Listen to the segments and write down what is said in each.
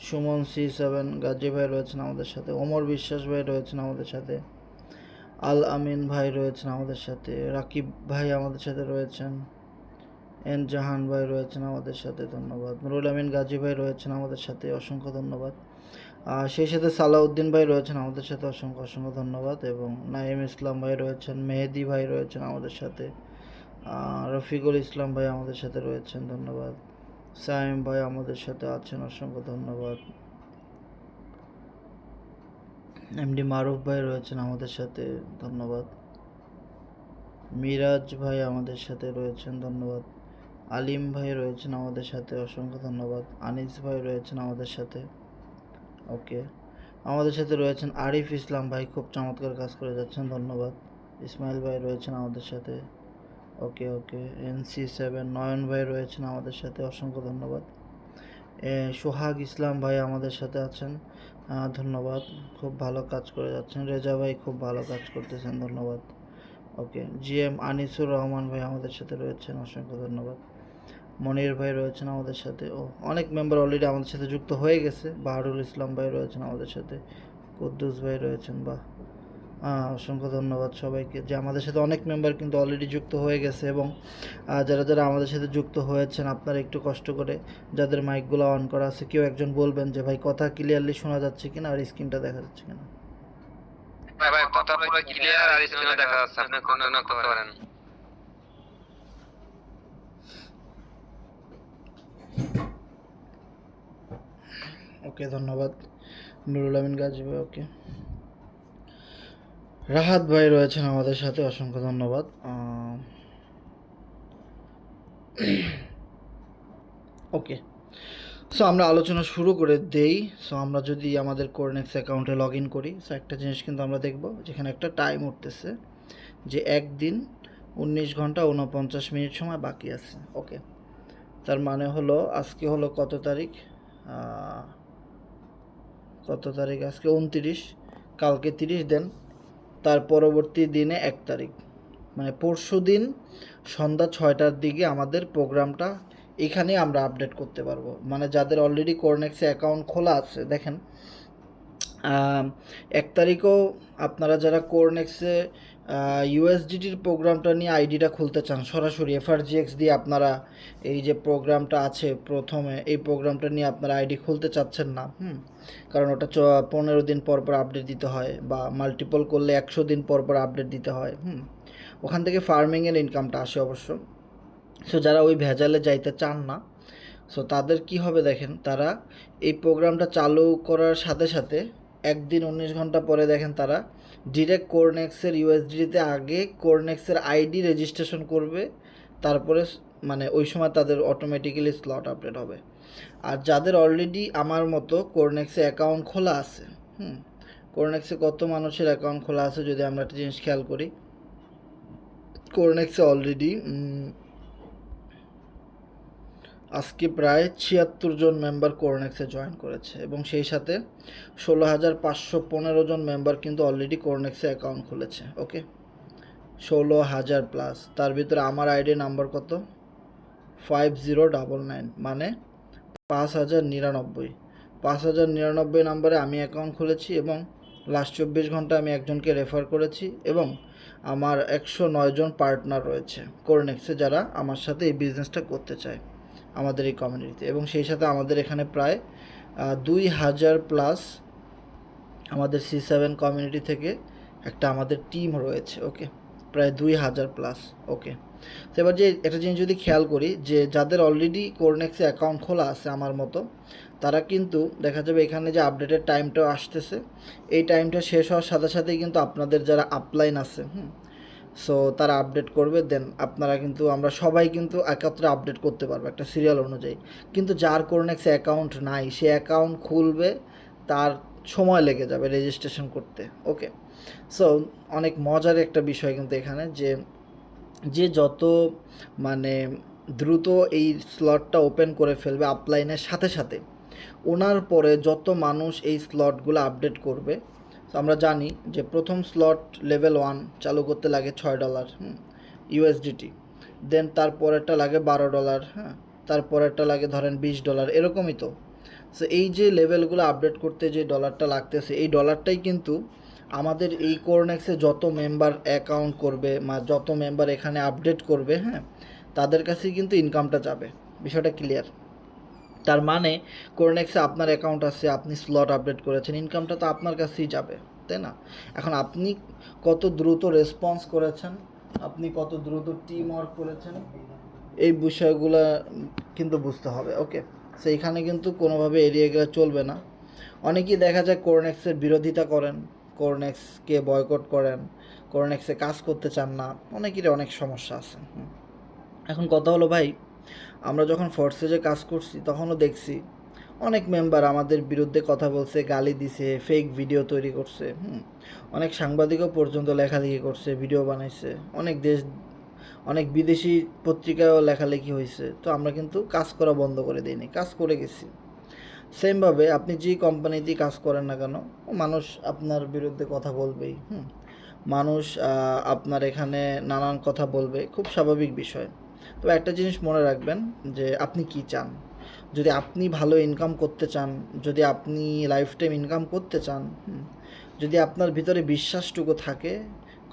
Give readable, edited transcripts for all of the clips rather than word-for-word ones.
Suman C7, Gazi ভাই রয়েছেন আমাদের সাথে, ওমর বিশ্বাস ভাই রয়েছেন আমাদের সাথে, আল আমিন ভাই রয়েছেন আমাদের সাথে, রাকিব ভাই আমাদের সাথে রয়েছেন, এন জাহান ভাই রয়েছেন আমাদের সাথে, ধন্যবাদ। নুরুল আমিন গাজী ভাই রয়েছেন আমাদের সাথে, অসংখ্য ধন্যবাদ। সেই সাথে সালাউদ্দিন ভাই রয়েছেন আমাদের সাথে, অসংখ্য অসংখ্য ধন্যবাদ। এবং নাইম ইসলাম ভাই রয়েছেন, মেহেদি ভাই রয়েছেন আমাদের সাথে, রফিকুল ইসলাম ভাই আমাদের সাথে রয়েছেন, ধন্যবাদ। সাইম ভাই আমাদের সাথে আছেন, অসংখ্য ধন্যবাদ। এমডি মারুফ ভাই রয়েছেন আমাদের সাথে, ধন্যবাদ। মিরাজ ভাই আমাদের সাথে রয়েছেন, ধন্যবাদ। আলিম ভাই রয়েছেন আমাদের সাথে, অসংখ্য ধন্যবাদ। আনিস ভাই রয়েছেন আমাদের সাথে, ওকে। আমাদের সাথে রয়েছেন আরিফ ইসলাম ভাই, খুব চমৎকার কাজ করে যাচ্ছেন, ধন্যবাদ। ইসমাইল ভাই রয়েছেন আমাদের সাথে, ওকে ওকে। NC7 নয়ন ভাই রয়েছেন আমাদের সাথে, অসংখ্য ধন্যবাদ। সোহাগ ইসলাম ভাই আমাদের সাথে আছেন, ধন্যবাদ, খুব ভালো কাজ করে যাচ্ছেন। রেজা ভাই খুব ভালো কাজ করতেছেন, ধন্যবাদ, ওকে। GM আনিসুর রহমান ভাই আমাদের সাথে রয়েছেন, অসংখ্য ধন্যবাদ। মনির ভাই রয়েছেন আমাদের সাথে, অনেক মেম্বার অলরেডি আমাদের সাথে যুক্ত হয়ে গেছে। বাহারুল ইসলাম ভাই রয়েছেন আমাদের সাথে, কুদ্দুস ভাই রয়েছেন, বাহ, অসংখ্য ধন্যবাদ সবাইকে, যে আমাদের সাথে অনেক মেম্বার কিন্তু অলরেডি যুক্ত হয়ে গেছে। এবং যারা যারা আমাদের সাথে যুক্ত হয়েছেন, আপনারা একটু কষ্ট করে যাদের মাইকগুলো অন করা আছে, কেউ একজন বলবেন যে ভাই কথা ক্লিয়ারলি শোনা যাচ্ছে কিনা আর স্ক্রিনটা দেখা যাচ্ছে কিনা। ভাই কথা পুরো ক্লিয়ার আর স্ক্রিনে দেখা যাচ্ছে, আপনি কন্টিনিউ করতে পারেন। ওকে, ধন্যবাদ। নুরুল আমিন গাজী ভাই, ওকে। রাহাত ভাই রয়েছেন আমাদের সাথে, অসংখ্য ধন্যবাদ। ওকে, সো আমরা আলোচনা শুরু করে দেই। সো আমরা যদি আমাদের কোরনেক্স অ্যাকাউন্টে লগ ইন করি, সো একটা জিনিস কিন্তু আমরা দেখব, যেখানে একটা টাইম উঠতেছে যে 1 দিন 19 ঘন্টা 49 মিনিট সময় বাকি আছে, ওকে। তার মানে হলো আজকে হলো কত তারিখ, আজকে 29, কালকে 30 দেন, তার পরবর্তী দিনে 1 তারিখ, মানে পরশু দিন সন্ধ্যা 6টার দিকে আমাদের প্রোগ্রামটা এখানে আমরা আপডেট করতে পারবো। মানে যাদের অলরেডি কোরনেক্সে অ্যাকাউন্ট খোলা আছে, দেখেন 1 তারিখও আপনারা যারা কোরনেক্সে ইউএসডিটির প্রোগ্রামটা নিয়ে আইডিটা খুলতে চান, সরাসরি FRGX দিয়ে আপনারা এই যে প্রোগ্রামটা আছে প্রথমে, এই প্রোগ্রামটা নিয়ে আপনারা আইডি খুলতে চাচ্ছেন না, কারণ ওটা 15 দিন পর পর আপডেট দিতে হয়, বা মাল্টিপল করলে 100 দিন পর পর আপডেট দিতে হয়, ওখান থেকে ফার্মিংয়ের ইনকামটা আসে অবশ্য। সো যারা ওই ভেজালে যাইতে চান না, সো তাদের কি হবে দেখেন, তারা এই প্রোগ্রামটা চালু করার সাথে সাথে 1 দিন 19 ঘন্টা পরে দেখেন তারা ডিরেক্ট কোরনেক্সের ইউএসডিতে আগে কোরনেক্সের আইডি রেজিস্ট্রেশন করবে, তারপরে মানে ওই সময় তাদের অটোমেটিক্যালি স্লট আপডেট হবে। আর যাদের অলরেডি আমার মতো কোরনেক্সে অ্যাকাউন্ট খোলা আছে, কোরনেক্সে কত মানুষের অ্যাকাউন্ট খোলা আছে যদি আমরা একটা জিনিস খেয়াল করি, কোরনেক্সে অলরেডি আজকে প্রায় 76 জন মেম্বার কোরনেক্সে জয়েন করেছে, এবং সেই সাথে 16,515 জন মেম্বার কিন্তু অলরেডি কোরনেক্সে অ্যাকাউন্ট খুলেছে, ওকে। 16,000 প্লাস, তার ভিতরে আমার আইডি নাম্বার কত, 5099, মানে 5,099, 5,099 নাম্বারে আমি অ্যাকাউন্ট খুলেছি, এবং লাস্ট 24 ঘন্টা আমি একজনকে রেফার করেছি, এবং আমার 109 জন পার্টনার রয়েছে কোরনেক্সে যারা আমার সাথে এই বিজনেসটা করতে চায় আমাদের এই কমিউনিটিতে। এবং সেই সাথে আমাদের এখানে প্রায় 2,000 প্লাস আমাদের C7 কমিউনিটি থেকে একটা আমাদের টিম রয়েছে, ওকে, প্রায় 2,000 প্লাস, ওকে। তো এবার যে একটা জিনিস যদি খেয়াল করি, যে যাদের অলরেডি কোরনেক্সে অ্যাকাউন্ট খোলা আছে আমার মতো, তারা কিন্তু দেখা যাবে এখানে যে আপডেটের টাইমটাও আসতেছে, এই টাইমটা শেষ হওয়ার সাথে সাথেই কিন্তু আপনাদের যারা আপলাইন আছে, সো তারা আপডেট করবে, দেন আপনারা কিন্তু আমরা সবাই কিন্তু একত্রে আপডেট করতে পারবো একটা সিরিয়াল অনুযায়ী। কিন্তু যার কোরনেক্সে অ্যাকাউন্ট নাই, সে অ্যাকাউন্ট খুলবে, তার সময় লেগে যাবে রেজিস্ট্রেশন করতে, ওকে। সো অনেক মজার একটা বিষয় কিন্তু এখানে, যে যে যত মানে দ্রুত এই স্লটটা ওপেন করে ফেলবে আপলাইনের সাথে সাথে, ওনার পরে যত মানুষ এই স্লটগুলো আপডেট করবে, আমরা জানি যে প্রথম স্লট লেভেল 1 চালু করতে লাগে $6 ইউএসডিটি, দেন তারপরেরটা লাগে $12, তারপরেরটা লাগে ধরেন $20, এরকমই তো। সো এই যে লেভেলগুলো আপডেট করতে যে ডলারটা লাগতেছে, এই ডলারটাই কিন্তু আমাদের এই কোরনেক্সে যত মেম্বার অ্যাকাউন্ট করবে যত মেম্বার এখানে আপডেট করবে, হ্যাঁ, তাদের কাছেই কিন্তু ইনকামটা যাবে। বিষয়টা ক্লিয়ার? তার মানে কোরনেক্সে আপনার অ্যাকাউন্ট আছে, আপনি স্লট আপডেট করেছেন, ইনকামটা তো আপনার কাছেই যাবে, তাই না? এখন আপনি কত দ্রুত রেসপন্স করেছেন, আপনি কত দ্রুত টিম ওয়ার্ক করেছেন, এই বিষয়গুলো কিন্তু বুঝতে হবে। ওকে, সো এখানে কিন্তু কোনোভাবে এড়িয়ে গেলে চলবে না। অনেকেই দেখা যায় কোরনেক্সের বিরোধিতা করেন, কোরনেক্সকে বয়কট করেন, কোরনেক্সে কাজ করতে চান না, অনেকেরই অনেক সমস্যা আছে। এখন কথা হলো ভাই, আমরা যখন ফোর্সেজে কাজ করছি তখনও দেখছি অনেক মেম্বার আমাদের বিরুদ্ধে কথা বলছে, গালি দিছে, ফেক ভিডিও তৈরি করছে, অনেক সাংবাদিকও পর্যন্ত লেখালেখি করছে, ভিডিও বানাইছে, অনেক বিদেশি পত্রিকায়ও লেখালেখি হয়েছে। তো আমরা কিন্তু কাজ করা বন্ধ করে দিইনি, কাজ করে গেছি। সেমভাবে আপনি যে কোম্পানিতেই কাজ করেন না কেন, মানুষ আপনার বিরুদ্ধে কথা বলবেই, মানুষ আপনার এখানে নানান কথা বলবে, খুব স্বাভাবিক বিষয়। তবে একটা জিনিস মনে রাখবেন যে আপনি কি চান। যদি আপনি ভালো ইনকাম করতে চান, যদি আপনি লাইফ টাইম ইনকাম করতে চান, যদি আপনার ভিতরে বিশ্বাসটুকু থাকে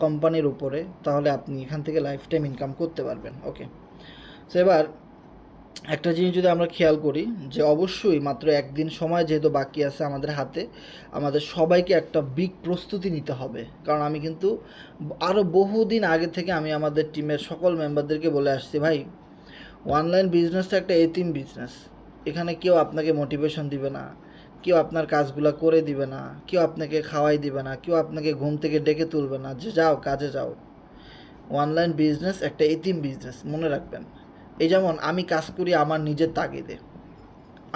কোম্পানির উপরে, তাহলে আপনি এখান থেকে লাইফ টাইম ইনকাম করতে পারবেন। ওকে, তো এবার একটা জিনিস যদি আমরা খেয়াল করি যে অবশ্যই মাত্র একদিন সময় যেহেতু বাকি আছে আমাদের হাতে, আমাদের সবাইকে একটা বিগ প্রস্তুতি নিতে হবে। কারণ আমি কিন্তু আরও বহুদিন আগে থেকে আমি আমাদের টিমের সকল মেম্বারদেরকে বলে আসছি, ভাই অনলাইন বিজনেসটা একটা এতিম বিজনেস। এখানে কেউ আপনাকে মোটিভেশন দিবে না, কেউ আপনার কাজগুলো করে দিবে না, কেউ আপনাকে খাওয়াই দিবে না, কেউ আপনাকে ঘুম থেকে ডেকে তুলবে না যে যাও কাজে যাও। অনলাইন বিজনেস একটা এতিম বিজনেস, মনে রাখবেন। এই যেমন আমি কাজ করি আমার নিজের তাগিদে,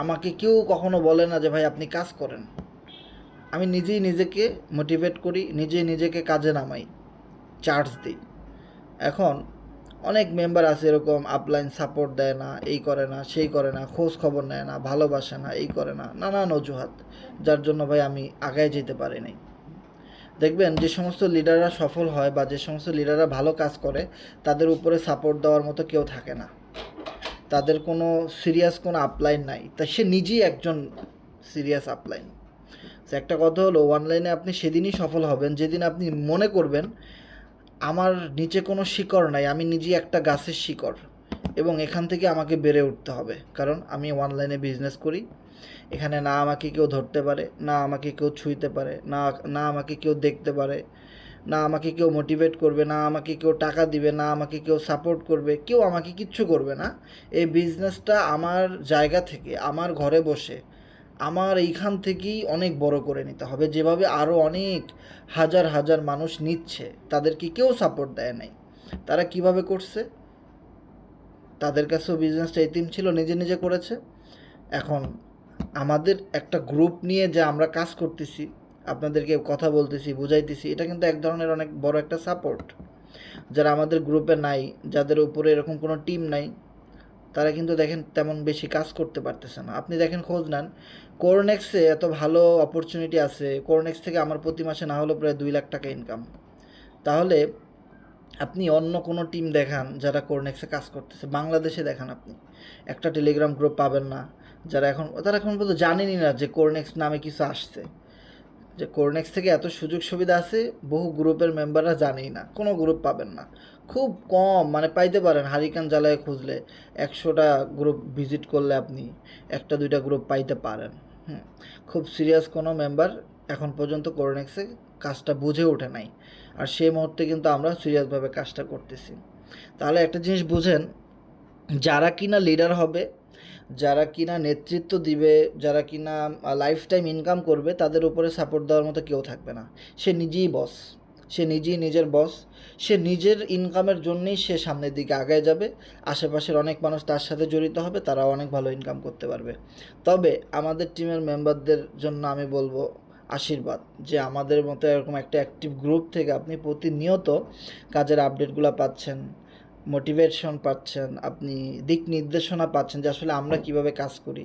আমাকে কেউ কখনো বলে না যে ভাই আপনি কাজ করেন। আমি নিজেই নিজেকে মোটিভেট করি, নিজেই নিজেকে কাজে নামাই, চার্জ দিই। এখন অনেক মেম্বার আছে এরকম আপলাইন সাপোর্ট দেয় না, এই করে না, সেই করে না, খোঁজ খবর নেয় না, ভালোবাসে না, এই করে না, নানান অজুহাত, যার জন্য ভাই আমি আগায় যেতে পারি নাই। দেখবেন যে সমস্ত লিডাররা সফল হয় বা যে সমস্ত লিডাররা ভালো কাজ করে, তাদের উপরে সাপোর্ট দেওয়ার মতো কেউ থাকে না, তাদের কোনো সিরিয়াস কোনো আপলাইন নাই, তাই সে নিজেই একজন সিরিয়াস আপলাইন। তো একটা কথা হলো, অনলাইনে আপনি সেদিনই সফল হবেন যেদিন আপনি মনে করবেন আমার নিচে কোনো শিকড় নাই, আমি নিজেই একটা গাছের শিকড়, এবং এখান থেকে আমাকে বেড়ে উঠতে হবে। কারণ আমি অনলাইনে বিজনেস করি, এখানে না আমাকে কেউ ধরতে পারে, না আমাকে কেউ ছুঁইতে পারে, না আমাকে কেউ দেখতে পারে, না আমাকে কেউ মোটিভেট করবে, না আমাকে কেউ টাকা দিবে, না আমাকে কেউ সাপোর্ট করবে, কেউ আমাকে কিচ্ছু করবে না। এই বিজনেসটা আমার জায়গা থেকে, আমার ঘরে বসে, আমার এইখান থেকেই অনেক বড় করে নিতে হবে। যেভাবে আরও অনেক হাজার হাজার মানুষ নিচ্ছে, তাদেরকে কেউ সাপোর্ট দেয় নাই। তারা কিভাবে করছে? তাদের কাছেও বিজনেসটা এতিম ছিল, নিজে নিজে করেছে। এখন আমাদের একটা গ্রুপ নিয়ে যে আমরা কাজ করতেছি, আপনাদেরকে কথা বলতেছি, বুঝাইতেছি, এটা কিন্তু এক ধরনের অনেক বড় একটা সাপোর্ট। যারা আমাদের গ্রুপে নাই, যাদের উপরে এরকম কোনো টিম নাই, তারা কিন্তু দেখেন তেমন বেশি কাজ করতে পারতেছে না। আপনি দেখেন, খোঁজ নেন, কোরনেক্সে এত ভালো অপরচুনিটি আছে, কোরনেক্স থেকে আমার প্রতি মাসে না হলেও প্রায় 2 লাখ টাকা ইনকাম। তাহলে আপনি অন্য কোনো টিম দেখান যারা কোরনেক্সে কাজ করতেছে, বাংলাদেশে দেখান, আপনি একটা টেলিগ্রাম গ্রুপ পাবেন না তারা এখন পর্যন্ত জানেনই না যে কোরনেক্স নামে কিছু আসছে, যে কোরনেক্স থেকে এত সুযোগ সুবিধা আছে, বহু গ্রুপের মেম্বাররা জানেই না, কোনো গ্রুপ পাবেন না, খুব কম, মানে পাইতে পারেন হারিকেন জ্বালায় খুঁজলে 100টা গ্রুপ ভিজিট করলে আপনি 1-2টা গ্রুপ পাইতে পারেন। খুব সিরিয়াস কোনো মেম্বার এখন পর্যন্ত কোরনেক্সে কাজটা বুঝে ওঠে নাই, আর সেই মুহূর্তে কিন্তু আমরা সিরিয়াসভাবে কাজটা করতেছি। তাহলে একটা জিনিস বুঝেন, যারা কিনা লিডার হবে, যারা কিনা নেতৃত্ব দিবে, যারা কিনা লাইফ টাইম ইনকাম করবে, তাদের উপরে সাপোর্ট দেওয়ার মতো কেউ থাকবে না। সে নিজেই বস, সে নিজেই নিজের বস, সে নিজের ইনকামের জন্যেই সে সামনের দিকে আগায় যাবে। আশেপাশের অনেক মানুষ তার সাথে জড়িত হবে, তারাও অনেক ভালো ইনকাম করতে পারবে। তবে আমাদের টিমের মেম্বারদের জন্য আমি বলবো আশীর্বাদ, যে আমাদের মতো এরকম একটা অ্যাক্টিভ গ্রুপ থেকে আপনি প্রতিনিয়ত কাজের আপডেটগুলো পাচ্ছেন, মোটিভেশন পাচ্ছেন, আপনি দিক নির্দেশনা পাচ্ছেন যে আসলে আমরা কিভাবে কাজ করি,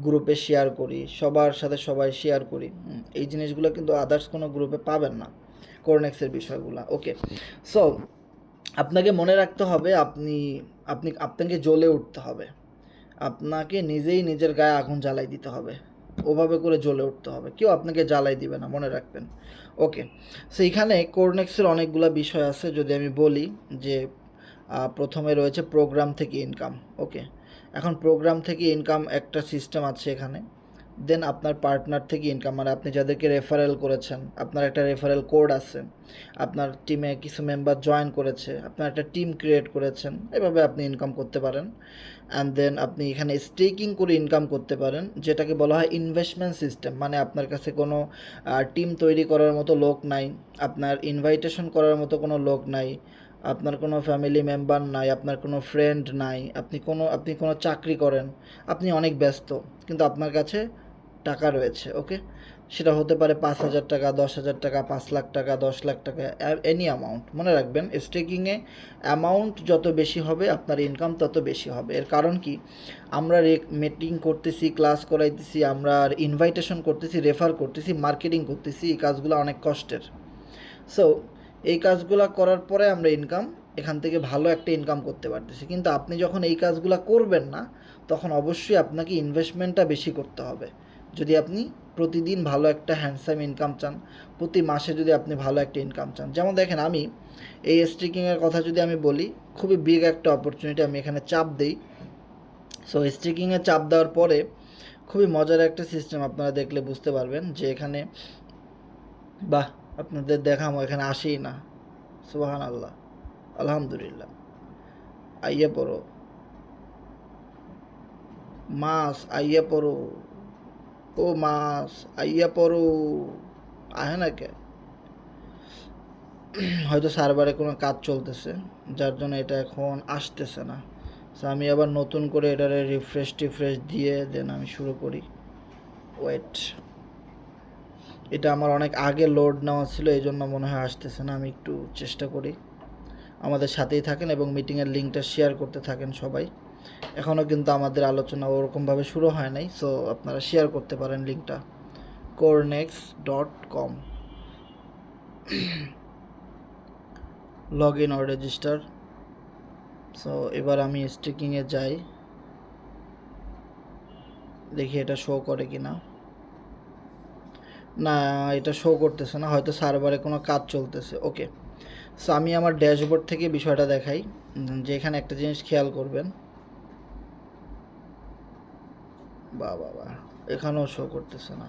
গ্রুপে শেয়ার করি, সবার সাথে সবাই শেয়ার করি। এই জিনিসগুলো কিন্তু আদার্স কোনো গ্রুপে পাবেন না, কোরনেক্সের বিষয়গুলো। ওকে, সো আপনাকে মনে রাখতে হবে, আপনাকে জ্বলে উঠতে হবে, আপনাকে নিজেই নিজের গায়ে আগুন জ্বালাই দিতে হবে। ওভাবে করে জ্বলে উঠতে হবে, কেউ আপনাকে জ্বালাই দিবে না, মনে রাখবেন। ওকে, সো এখানে কোরনেক্সের অনেকগুলো বিষয় আছে। যদি আমি বলি যে প্রথমে রয়েছে প্রোগ্রাম থেকে ইনকাম। ওকে, এখন প্রোগ্রাম থেকে ইনকাম একটা সিস্টেম আছে এখানে। দেন আপনার পার্টনার থেকে ইনকাম, মানে আপনি যাদেরকে রেফারেল করেছেন, আপনার একটা রেফারেল কোড আছে, আপনার টিমে কিছু মেম্বার জয়েন করেছে, আপনার একটা টিম ক্রিয়েট করেছেন, এভাবে আপনি ইনকাম করতে পারেন। অ্যান্ড দেন আপনি এখানে স্টেকিং করে ইনকাম করতে পারেন, যেটাকে বলা হয় ইনভেস্টমেন্ট সিস্টেম। মানে আপনার কাছে কোনো টিম তৈরি করার মতো লোক নাই, আপনার ইনভাইটেশন করার মতো কোনো লোক নাই, আপনার কোনো ফ্যামিলি মেম্বার নাই, আপনার কোনো ফ্রেন্ড নাই, আপনি কোনো চাকরি করেন, আপনি অনেক ব্যস্ত, কিন্তু আপনার কাছে টাকা রয়েছে। ওকে, সেটা হতে পারে 5,000 টাকা, 10,000 টাকা, 5 লাখ টাকা, 10 লাখ টাকা, এনি অ্যামাউন্ট। মনে রাখবেন, স্টেকিংয়ে অ্যামাউন্ট যত বেশি হবে আপনার ইনকাম তত বেশি হবে। এর কারণ কি, আমরা মিটিং করতেছি, ক্লাস করাইতেছি, আমরা ইনভাইটেশন করতেছি, রেফার করতেছি, মার্কেটিং করতেছি, এই কাজগুলো অনেক কষ্টের। সো এই কাজগুলো করার পরে আমরা এখান থেকে ভালো একটা ইনকাম করতে পারতেছি। কিন্তু আপনি যখন এই কাজগুলো করবেন না, তখন অবশ্যই আপনাকে ইনভেস্টমেন্টটা বেশি করতে হবে। যদি আপনি প্রতিদিন ভালো একটা হ্যান্ডসাম ইনকাম চান, প্রতি মাসে যদি আপনি ভালো একটা ইনকাম চান, যেমন দেখেন আমি এই স্ট্রিকিংয়ের কথা যদি আমি বলি, খুবই বিগ একটা অপরচুনিটি, আমি এখানে চাপ দিই। সো স্ট্রিকিংয়ে চাপ দেওয়ার পরে খুবই মজার একটা সিস্টেম, আপনারা দেখলে বুঝতে পারবেন যে এখানে বাহ, আপনাদের দেখামো, এখানে আসেই না। সুবাহান আল্লাহ, আলহামদুলিল্লাহ। আইয়া পড়ো মাস, আইয়া পড়ো, ও মাস আইয়া পড়ো, আহে না কে? হয়তো সার্ভারে কোনো কাজ চলতেছে, যার জন্য এটা এখন আসতেছে না। সো আমি আবার নতুন করে এটারে রিফ্রেশ দিয়ে দেন আমি শুরু করি। ওয়েট, এটা আমার অনেক আগে লোড নেওয়া ছিল, এই জন্য মনে হয় আসতেছে না। আমি একটু চেষ্টা করি। আমাদের সাথেই থাকেন এবং মিটিংয়ের লিঙ্কটা শেয়ার করতে থাকেন সবাই। এখনও কিন্তু আমাদের আলোচনা ওরকমভাবে শুরু হয় নাই, সো আপনারা শেয়ার করতে পারেন লিঙ্কটা। corenex.com, log in or register. So এবার আমি স্টিকিংয়ে যাই, দেখি এটা শো করে কি না। না, এটা শো করতেছে না, হয়তো সার্ভারে কোনো কাজ চলতেছে। ওকে, সো আমি আমার ড্যাশবোর্ড থেকে বিষয়টা দেখাই, যে এখানে একটা জিনিস খেয়াল করবেন। বাবা, এখানেও শো করতেছে না।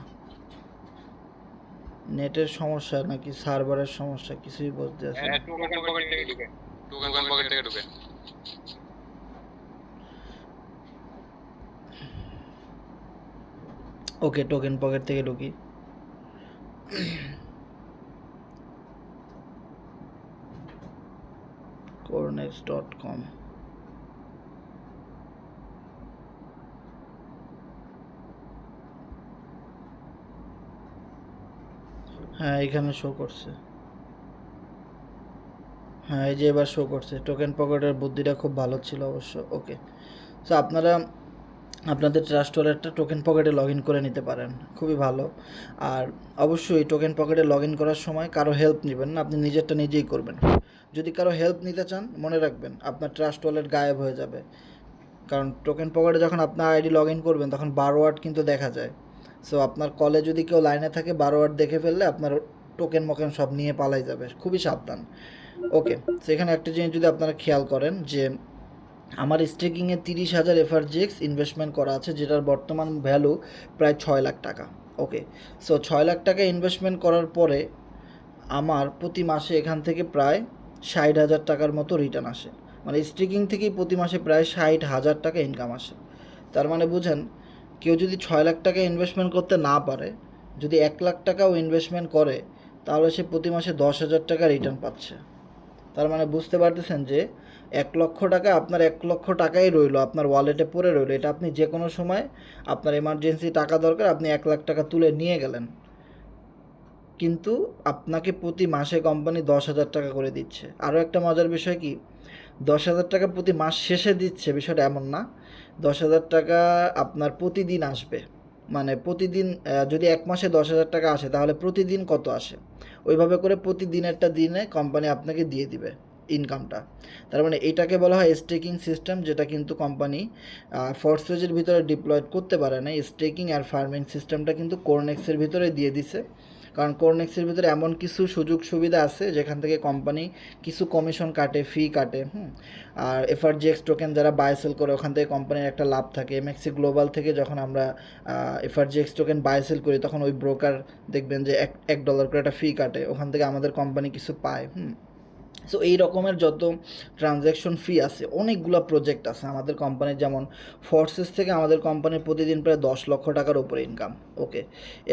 নেটের সমস্যা নাকি সার্ভারের সমস্যা, কিছুই বুঝতে পারছি না। টোকেন পকেট থেকে ঢুকে ওকে, টোকেন পকেট থেকে ঢুকি। corenex.com, হ্যাঁ এখানে শো করছে। হ্যাঁ, এই যে এবার শো করছে। টোকেন পকেটের বুদ্ধিটা খুব ভালো ছিল অবশ্য। ওকে, সো আপনারা আপনাদের ট্রাস্ট ওয়ালেটটা টোকেন পকেটে লগ ইন করে নিতে পারেন, খুবই ভালো। আর অবশ্যই টোকেন পকেটে লগ ইন করার সময় কারো হেল্প নেবেন না, আপনি নিজেরটা নিজেই করবেন। যদি কারো হেল্প নিতে চান, মনে রাখবেন আপনার ট্রাস্ট ওয়ালেট গায়েব হয়ে যাবে। কারণ টোকেন পকেটে যখন আপনার আইডি লগ ইন করবেন, তখন 12 ওয়াট কিন্তু দেখা যায়। সো আপনার কলে যদি কেউ লাইনে থাকে, 12 ওয়াট দেখে ফেললে আপনার টোকেন মোকেন সব নিয়ে পালাই যাবে, খুবই সাবধান। ওকে, সেখানে একটা জিনিস যদি আপনারা খেয়াল করেন, যে আমার স্টেকিংয়ে 30,000 FRGX ইনভেস্টমেন্ট করা আছে, যেটার বর্তমান ভ্যালু প্রায় 6 লাখ টাকা। ওকে, সো 6 লাখ টাকা ইনভেস্টমেন্ট করার পরে আমার প্রতি মাসে এখান থেকে প্রায় 60,000 টাকার মতো রিটার্ন আসে। মানে স্টেকিং থেকেই প্রতি মাসে প্রায় 60,000 টাকা ইনকাম আসে। তার মানে বুঝেন, কেউ যদি 6 লাখ টাকা ইনভেস্টমেন্ট করতে না পারে, যদি 1 লাখ টাকাও ইনভেস্টমেন্ট করে, তাহলে সে প্রতি মাসে 10,000 টাকা রিটার্ন পাচ্ছে। তার মানে বুঝতে পারতেছেন যে 1 লক্ষ টাকা আপনার 1 লক্ষ টাকাই রইলো, আপনার ওয়ালেটে পড়ে রইলো। এটা আপনি যে কোনো সময়, আপনার এমার্জেন্সি টাকা দরকার, আপনি 1 লাখ টাকা তুলে নিয়ে গেলেন, কিন্তু আপনাকে প্রতি মাসে কোম্পানি 10,000 টাকা করে দিচ্ছে। আরও একটা মজার বিষয় কি, 10,000 টাকা প্রতি মাস শেষে দিচ্ছে, বিষয়টা এমন না। 10,000 টাকা আপনার প্রতিদিন আসবে, মানে প্রতিদিন যদি 1 মাসে 10,000 টাকা আসে, তাহলে প্রতিদিন কত আসে, ওইভাবে করে প্রতিদিনেরটা দিনে কোম্পানি আপনাকে দিয়ে দিবে। ইনকামটা। তার মানে এটাকে বলা হয় স্টেকিং সিস্টেম, যেটা কিন্তু কোম্পানি ফোর্সেজের ভিতরে ডিপ্লয়েড করতে পারে না। স্টেকিং আর ফার্মিং সিস্টেমটা কিন্তু কোরনেক্সের ভিতরে দিয়ে দিছে, কারণ কোরনেক্সের ভিতরে এমন কিছু সুযোগ সুবিধা আছে যেখান থেকে কোম্পানি কিছু কমিশন কাটে, ফি কাটে। আর এফআরজিএক্স টোকেন যারা বাই সেল করে ওখান থেকে কোম্পানির একটা লাভ থাকে। এমএক্সি গ্লোবাল থেকে যখন আমরা এফআরজিএক্স টোকেন বাই সেল করি তখন ওই ব্রোকার দেখবেন যে $1 করে একটা ফি কাটে, ওখান থেকে আমাদের কোম্পানি কিছু পায়। সো এই রকমের যত ট্রানজ্যাকশন ফি আছে, অনেকগুলো প্রজেক্ট আছে আমাদের কোম্পানির, যেমন ফোর্সেস থেকে আমাদের কোম্পানির প্রতিদিন প্রায় 10 লক্ষ টাকার উপরে ইনকাম। ওকে,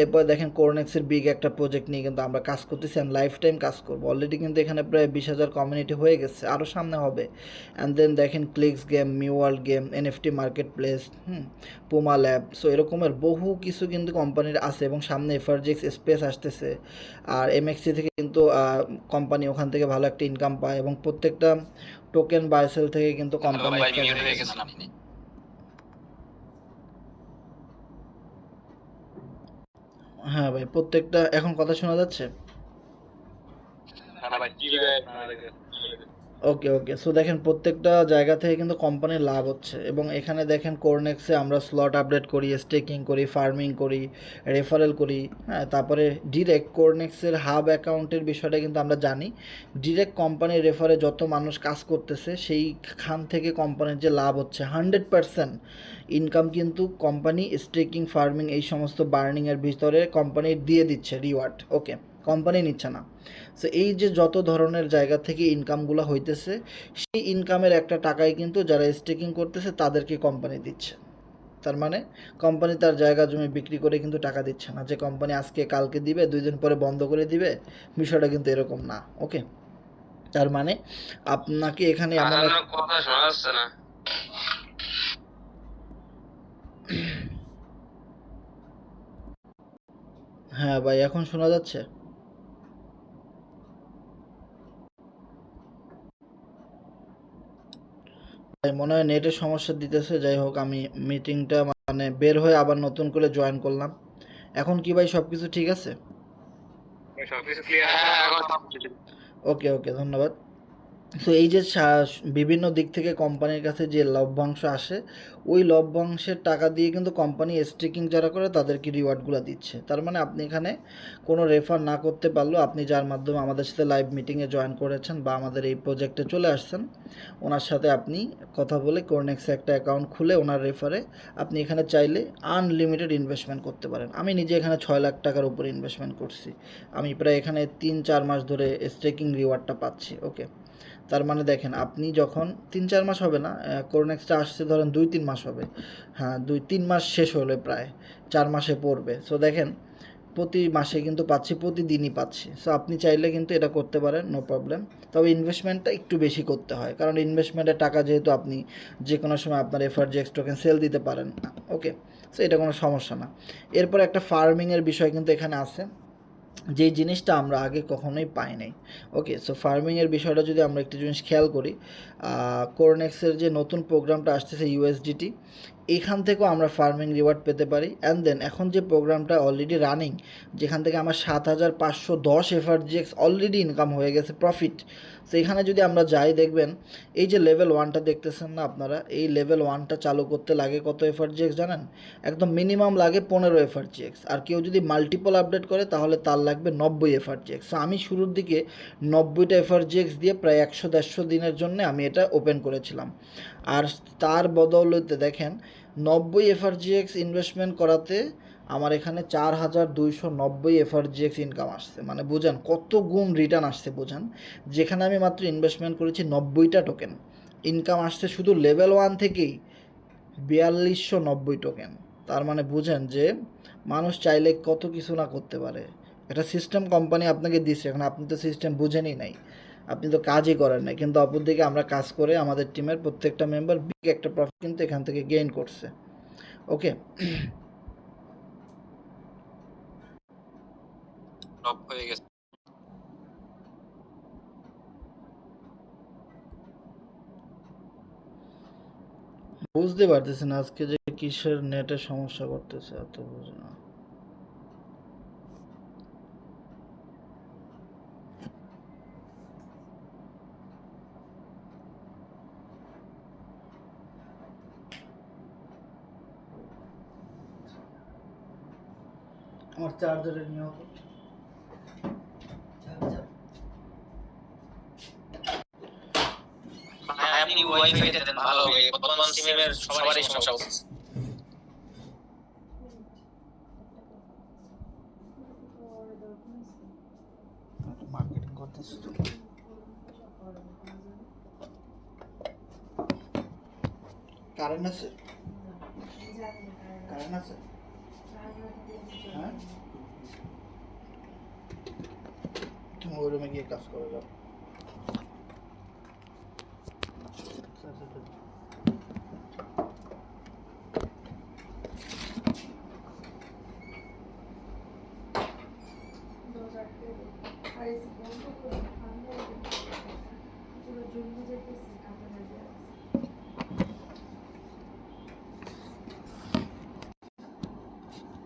এরপর দেখেন কোরনেক্সের বিগ একটা প্রজেক্ট নিয়ে কিন্তু আমরা কাজ করতেছি, অ্যান্ড লাইফ টাইম কাজ করবো। অলরেডি কিন্তু এখানে প্রায় 20,000 কমিউনিটি হয়ে গেছে, আরও সামনে হবে। অ্যান্ড দেন দেখেন clicks game, mu world game, NFT market place, Puma lab. So এরকমের বহু কিছু কিন্তু কোম্পানির আছে, এবং সামনে এফআরজিএক্স স্পেস আসতেছে। আর এমএক্সি থেকে কিন্তু কোম্পানি ওখান থেকে ভালো একটা ইনকাম পায়, এবং প্রত্যেকটা টোকেন বাইসেল থেকে কিন্তু কোম্পানি একটা হ্যাঁ ভাই, প্রত্যেকটা এখন কথা শোনা যাচ্ছে? ওকে ওকে, সো দেখেন প্রত্যেকটা জায়গা থেকে কিন্তু কোম্পানির লাভ হচ্ছে, এবং এখানে দেখেন কোরনেক্সে আমরা স্লট আপডেট করি, স্টেকিং করি, ফার্মিং করি, রেফারেল করি। হ্যাঁ, তারপরে ডিরেক্ট কোরনেক্সের হাব অ্যাকাউন্টের বিষয়টা কিন্তু আমরা জানি। ডিরেক্ট কোম্পানির রেফারে যত মানুষ কাজ করতেছে সেইখান থেকে কোম্পানির যে লাভ হচ্ছে 100% ইনকাম কিন্তু কোম্পানি স্টেকিং, ফার্মিং এই সমস্ত বার্নিংয়ের ভিতরে কোম্পানি দিয়ে দিচ্ছে রিওয়ার্ড। ওকে, কোম্পানি নিচ্ছে না। সো এই যে যত ধরনের জায়গা থেকে ইনকামগুলো হইতেছে, সেই ইনকামের একটা টাকাই কিন্তু যারা স্টেকিং করতেছে তাদেরকে কোম্পানি দিচ্ছে। তার মানে কোম্পানি তার জায়গা জমি বিক্রি করে কিন্তু টাকা দিচ্ছে না, যে কোম্পানি আজকে কালকে দিবে, 2 দিন পরে বন্ধ করে দিবে, বিষয়টা কিন্তু এরকম না। ওকে, তার মানে আপনাকে এখানে এমন কথা শোনা যাচ্ছে না। হ্যাঁ ভাই, এখন শোনা যাচ্ছে? ভাই মনে হয় নেটের সমস্যা দিতেছে। যাই হোক, আমি মিটিংটা মানে বের হয়ে আবার নতুন করে জয়েন করলাম। এখন কি ভাই সব কিছু ঠিক আছে? সবকিছু ক্লিয়ার আছে? হ্যাঁ, এখন ওকে ওকে, ধন্যবাদ। সো এই যে বিভিন্ন দিক থেকে কোম্পানির কাছে যে লভ্যাংশ আসে, ওই লভ্যাংশের টাকা দিয়ে কিন্তু কোম্পানি স্টেকিং যারা করে তাদেরকে রিওয়ার্ডগুলো দিচ্ছে। তার মানে আপনি এখানে কোনো রেফার না করতে পারলেও, আপনি যার মাধ্যমে আমাদের সাথে লাইভ মিটিংয়ে জয়েন করেছেন বা আমাদের এই প্রজেক্টে চলে আসছেন, ওনার সাথে আপনি কথা বলে কোরনেক্সে একটা অ্যাকাউন্ট খুলে ওনার রেফারে আপনি এখানে চাইলে আনলিমিটেড ইনভেস্টমেন্ট করতে পারেন। আমি নিজে এখানে 6 লাখ টাকার উপরে ইনভেস্টমেন্ট করছি। আমি প্রায় এখানে 3-4 মাস ধরে স্টেকিং রিওয়ার্ডটা পাচ্ছি। ওকে, তার মানে দেখেন আপনি যখন 3-4 মাস হবে না, কোরনেক্সটা আসছে ধরেন 2-3 মাস হবে। হ্যাঁ, 2-3 মাস শেষ হলে প্রায় 4 মাসে পড়বে। সো দেখেন প্রতি মাসে কিন্তু পাচ্ছি, প্রতিদিনই পাচ্ছি। সো আপনি চাইলে কিন্তু এটা করতে পারেন, নো প্রবলেম। তবে ইনভেস্টমেন্টটা একটু বেশি করতে হয়, কারণ ইনভেস্টমেন্টের টাকা যেহেতু আপনি যে কোনো সময় আপনার এফআরজিএক্স টোকেন সেল দিতে পারেন। ওকে, সো এটা কোনো সমস্যা না। এরপর একটা ফার্মিংয়ের বিষয় কিন্তু এখানে আছে, যেই জিনিসটা আমরা আগে কখনোই পাই নাই। ওকে, সো ফার্মিংয়ের বিষয়টা যদি আমরা একটি জিনিস খেয়াল করি, কোরনেক্সের যে নতুন প্রোগ্রামটা আসতেছে ইউএসডিটি, এখান থেকেও আমরা ফার্মিং রিওয়ার্ড পেতে পারি। অ্যান্ড দেন এখন যে প্রোগ্রামটা অলরেডি রানিং, যেখান থেকে আমার 7,510 এফআরজিএক্স অলরেডি ইনকাম হয়ে গেছে প্রফিট। সো এখানে যদি আমরা যাই, দেখবেন এই যে লেভেল 1টা দেখতেছেন না আপনারা, এই লেভেল 1টা চালু করতে লাগে কত এফআরজিএক্স জানেন? একদম মিনিমাম লাগে 15 এফআরজিএক্স, আর কেউ যদি মাল্টিপল আপডেট করে তাহলে তার লাগবে 90 এফআরজিএক্স। সো আমি শুরুর দিকে 90টা এফআরজিএক্স দিয়ে প্রায় 100-150 দিনের জন্য আমি এটা ওপেন করেছিলাম। আর তার বদৌলতে দেখেন 90 এফআরজিএক্স ইনভেস্টমেন্ট করাতে আমার এখানে 4,290 এফআরজিএক্স ইনকাম আসছে। মানে বুঝেন কত গুণ রিটার্ন আসছে, বুঝেন। যেখানে আমি মাত্র ইনভেস্টমেন্ট করেছি 90টা টোকেন, ইনকাম আসছে শুধু লেভেল 1 থেকেই 4,290 টোকেন। তার মানে বুঝেন যে মানুষ চাইলে কত কিছু না করতে পারে। একটা সিস্টেম কোম্পানি আপনাকে দিচ্ছে, এখন আপনি তো সিস্টেম বুঝেনই নাই, আপনি তো কাজই করেন নাই, কিন্তু অপরদিকে আমরা কাজ করে আমাদের টিমের প্রত্যেকটা মেম্বার বিগ একটা প্রফিট কিন্তু এখান থেকে গেইন করছে। ওকে, ড্রপ হয়ে গেছে। বুঝতে পারতেছি না আজকে যে কিসের নেটের সমস্যা করতেছে, এত বুঝে না। আমার চার্জারে নিয়ে হতো। ভাই আপনি ওয়াইফাইটা দেন ভালো হবে, বর্তমান সিমের সবারই সমস্যা হচ্ছে। মার্কেটিং করতেছি তো। কারেন্ট আছে? কারেন্ট আছে? হ্যাঁ, তুমি ওই রুমে গিয়ে কাজ করে যাও।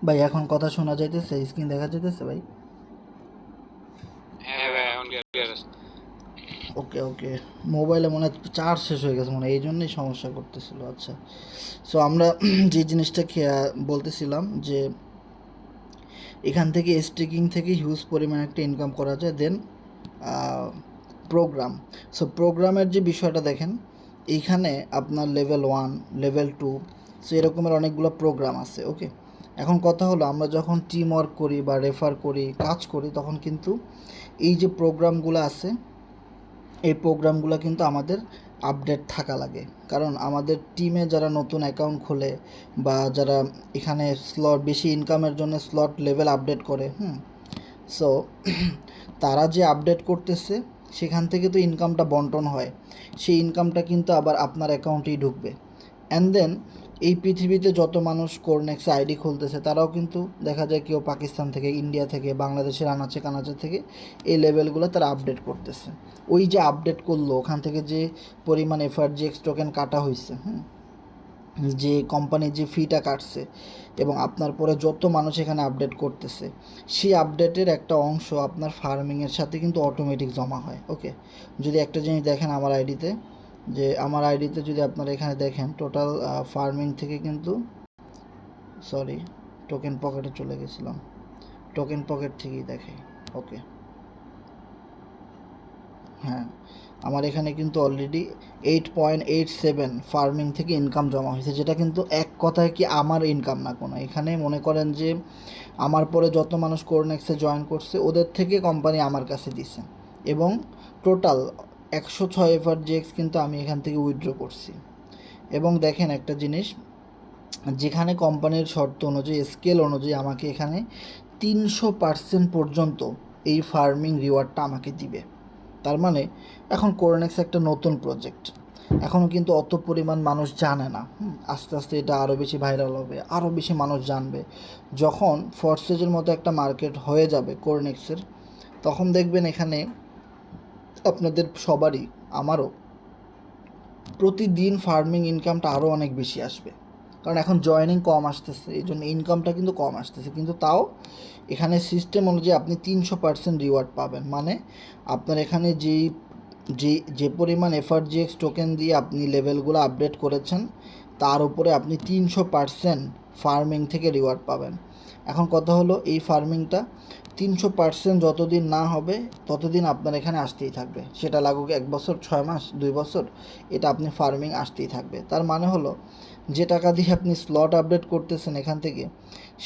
ভাই এখন কথা শোনা যাইতেছে? স্ক্রিন দেখা যাইতেছে ভাই? হ্যাঁ ভাই এখন ক্লিয়ার আছে। ওকে ওকে, মোবাইলে মনে হয় চার্জ শেষ হয়ে গেছে, মনে হয় এই জন্যই সমস্যা করতেছিল। আচ্ছা, সো আমরা যে জিনিসটা বলতেছিলাম যে এখান থেকে স্টেকিং থেকে হিউজ পরিমাণে একটা ইনকাম করা যায়। দেন প্রোগ্রাম, সো প্রোগ্রামের যে বিষয়টা দেখেন, এইখানে আপনার লেভেল 1, লেভেল 2, সো এরকমের অনেকগুলো প্রোগ্রাম আছে। ওকে, এখন কথা হলো আমরা যখন টিম ওয়ার্ক করি বা রেফার করি, কাজ করি, তখন কিন্তু এই যে প্রোগ্রামগুলো আছে, এই প্রোগ্রামগুলো কিন্তু আমাদের আপডেট থাকা লাগে। কারণ আমাদের টিমে যারা নতুন অ্যাকাউন্ট খোলে বা যারা এখানে স্লট বেশি ইনকামের জন্য স্লট লেভেল আপডেট করে, সো তারা যে আপডেট করতেছে সেখান থেকে তো ইনকামটা বন্টন হয়, সেই ইনকামটা কিন্তু আবার আপনার অ্যাকাউন্টেই ঢুকবে। অ্যান্ড দেন এই পৃথিবীতে যত মানুষ কোরনেক্স আইডি খুলতেছে তারাও কিন্তু দেখা যায় কেউ পাকিস্তান থেকে, ইন্ডিয়া থেকে, বাংলাদেশের আনাচে কানাচে থেকে এই লেভেলগুলো তারা আপডেট করতেছে। ওই যে আপডেট করলো ওখান থেকে যে পরিমাণ এফআরজিএক্স টোকেন কাটা হয়েছে, যে কোম্পানির যে ফিটা কাটছে, এবং আপনার পরে যত মানুষ এখানে আপডেট করতেছে, সেই আপডেটের একটা অংশ আপনার ফার্মিংয়ের সাথে কিন্তু অটোমেটিক জমা হয়। ওকে, যদি একটা জিনিস দেখেন আমার আইডিতে, যে আমার আইডিতে যদি আপনারা এখানে দেখেন টোটাল ফার্মিং থেকে কিন্তু, সরি টোকেন পকেটে চলে গেছিলাম, টোকেন পকেট থেকেই দেখে। ওকে, হ্যাঁ, আমার এখানে কিন্তু অলরেডি 8.87 ফার্মিং থেকে ইনকাম জমা হয়েছে, যেটা কিন্তু এক কথায় কি আমার ইনকাম না কোনো। এখানে মনে করেন যে আমার পরে যত মানুষ কোরনেক্সে জয়েন করছে ওদের থেকে কোম্পানি আমার কাছে দিছে, এবং টোটাল 106 এফআরজিএক্স কিন্তু আমি এখান থেকে উইথড্র করছি। এবং দেখেন একটা জিনিস, যেখানে কোম্পানির শর্ত অনুযায়ী, স্কেল অনুযায়ী আমাকে এখানে 300% পর্যন্ত এই ফার্মিং রিওয়ার্ডটা আমাকে দিবে। তার মানে এখন কোরনেক্স একটা নতুন প্রজেক্ট, এখনও কিন্তু অত পরিমাণ মানুষ জানে না। আস্তে আস্তে এটা আরও বেশি ভাইরাল হবে, আরও বেশি মানুষ জানবে। যখন ফরসেজের মতো একটা মার্কেট হয়ে যাবে কোরনেক্সের, তখন দেখবেন এখানে আপনাদের সবারই, আমারও প্রতিদিন ফার্মিং ইনকামটা আরও অনেক বেশি আসবে। কারণ এখন জয়েনিং কম আসতেছে, এই জন্য ইনকামটা কিন্তু কম আসতেছে, কিন্তু তাও এখানে সিস্টেম অনুযায়ী আপনি 300% রিওয়ার্ড পাবেন। মানে আপনার এখানে যে পরিমাণ এফআরজিএক্স টোকেন দিয়ে আপনি লেভেলগুলো আপডেট করেছেন, তার উপরে আপনি 300% ফার্মিং থেকে রিওয়ার্ড পাবেন। এখন কথা হলো, এই ফার্মিংটা 300% যতদিন না হবে ততদিন আপনার এখানে আসতেই থাকবে, সেটা লাগুক 1 বছর, 6 মাস, 2 বছর, এটা আপনি ফার্মিং আসতেই থাকবে। তার মানে হলো, যে টাকা দিয়ে আপনি স্লট আপডেট করতেছেন এখান থেকে,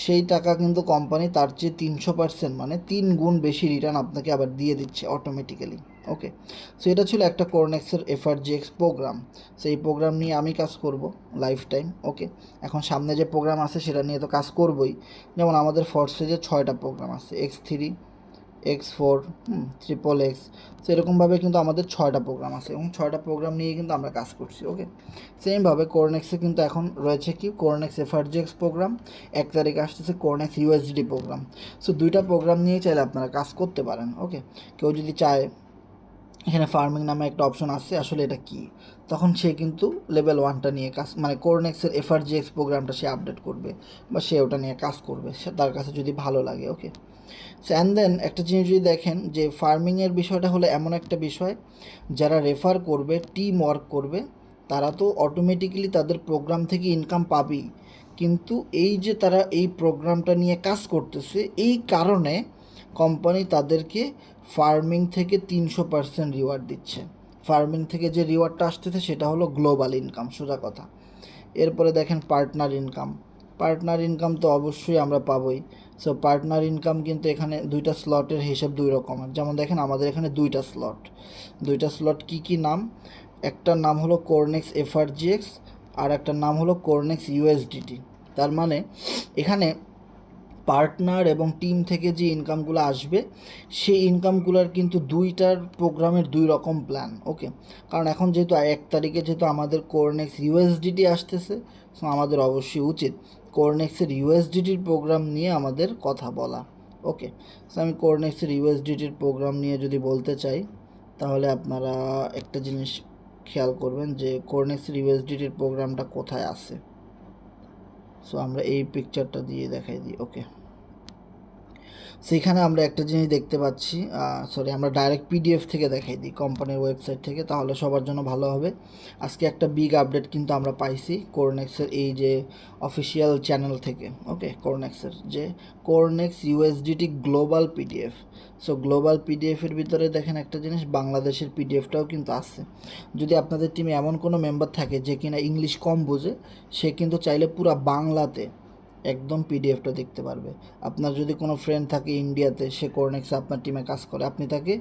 সেই টাকা কিন্তু কোম্পানি তার চেয়ে 300% মানে 3 গুণ বেশি রিটার্ন আপনাকে আবার দিয়ে দিচ্ছে অটোমেটিক্যালি। ওকে, সো এটা ছিল একটা কোরনেক্সের এফআরজিএক্স প্রোগ্রাম। সো এই প্রোগ্রাম নিয়ে আমি কাজ করব লাইফ টাইম। ওকে, এখন সামনে যে প্রোগ্রাম আছে সেটা নিয়ে তো কাজ করবই। যেমন আমাদের ফরসেজে 6টা প্রোগ্রাম আছে, X3, X4, XXX, সো এরকমভাবে কিন্তু আমাদের 6টা প্রোগ্রাম আছে, এবং 6টা প্রোগ্রাম নিয়ে কিন্তু আমরা কাজ করছি। ওকে, সেমভাবে কোরনেক্সে কিন্তু এখন রয়েছে কি, কোরনেক্স এফআরজিএক্স প্রোগ্রাম, 1 তারিখে আসতেছে কোরনেক্স ইউএসডি প্রোগ্রাম। সো 2টা প্রোগ্রাম নিয়েই চাইলে আপনারা কাজ করতে পারেন। ওকে, কেউ যদি চায়, এখানে ফার্মিং নামে একটা অপশন আছে, আসলে এটা কি, তখন সে কিন্তু লেভেল 1টা নিয়ে কাজ, মানে কোরনেক্সের এফআরজিএক্স প্রোগ্রামটা সে আপডেট করবে বা সে ওটা নিয়ে কাজ করবে, সে তার কাছে যদি ভালো লাগে। ওকে, অ্যান্ড দেন একটা জিনিস যদি দেখেন, যে ফার্মিংয়ের বিষয়টা হলো এমন একটা বিষয়, যারা রেফার করবে, টিম ওয়ার্ক করবে, তারা তো অটোমেটিক্যালি তাদের প্রোগ্রাম থেকে ইনকাম পাবেই, কিন্তু এই যে তারা এই প্রোগ্রামটা নিয়ে কাজ করতেছে, এই কারণে কোম্পানি তাদেরকে ফার্মিং থেকে 300% রিওয়ার্ড দিচ্ছে। ফার্মিং থেকে যে রিওয়ার্ডটা আসতেছে সেটা হলো গ্লোবাল ইনকাম, সোজা কথা। এরপরে দেখেন পার্টনার ইনকাম। পার্টনার ইনকাম তো অবশ্যই আমরা পাবোই। সো পার্টনার ইনকাম কিন্তু এখানে দুইটা স্লটের হিসেব দুই রকমের। যেমন দেখেন আমাদের এখানে দুইটা স্লট কি কি নাম, একটার নাম হলো কোরনেক্স এফআরজিএক্স আর একটার নাম হলো কোরনেক্স ইউএসডিটি। তার মানে এখানে পার্টনার এবং টিম থেকে যে ইনকামগুলো আসবে সেই ইনকামগুলোর কিন্তু দুইটার প্রোগ্রামের দুই রকম প্ল্যান। ওকে, কারণ এখন যেহেতু 1 তারিখে যেহেতু আমাদের কোরনেক্স ইউএসডিটি আসতেছে, সো আমাদের অবশ্যই উচিত কোরনেক্সের ইউএসডিটির প্রোগ্রাম নিয়ে আমাদের কথা বলা। ওকে, সো আমি কোরনেক্সের ইউএসডিটির প্রোগ্রাম নিয়ে যদি বলতে চাই, তাহলে আপনারা একটা জিনিস খেয়াল করবেন যে কোরনেক্সের ইউএসডিটির প্রোগ্রামটা কোথায় আছে। সো আমরা এই পিকচারটা দিয়ে দেখাই দিই। ওকে, সেইখানে আমরা একটা জিনিস দেখতে পাচ্ছি, আমরা ডাইরেক্ট পিডিএফ থেকে দেখাই দিই কোম্পানির ওয়েবসাইট থেকে, তাহলে সবার জন্য ভালো হবে। আজকে একটা বিগ আপডেট কিন্তু আমরা পাইছি কোরনেক্সের এই যে অফিসিয়াল চ্যানেল থেকে। ওকে, কোরনেক্সের যে Cornex USDT global PDF. So global পিডিএফের ভিতরে দেখেন একটা জিনিস, বাংলাদেশের পিডিএফটাও কিন্তু আছে। যদি আপনাদের টিমে এমন কোনো মেম্বার থাকে যে কিনা ইংলিশ কম বোঝে, সে কিন্তু চাইলে পুরা বাংলাতে একদম পিডিএফটা দেখতে পারবে। আপনার যদি কোনো ফ্রেন্ড থাকে ইন্ডিয়াতে, সে কোরনেক্সে আপনার টিমে কাজ করে, আপনি তাকে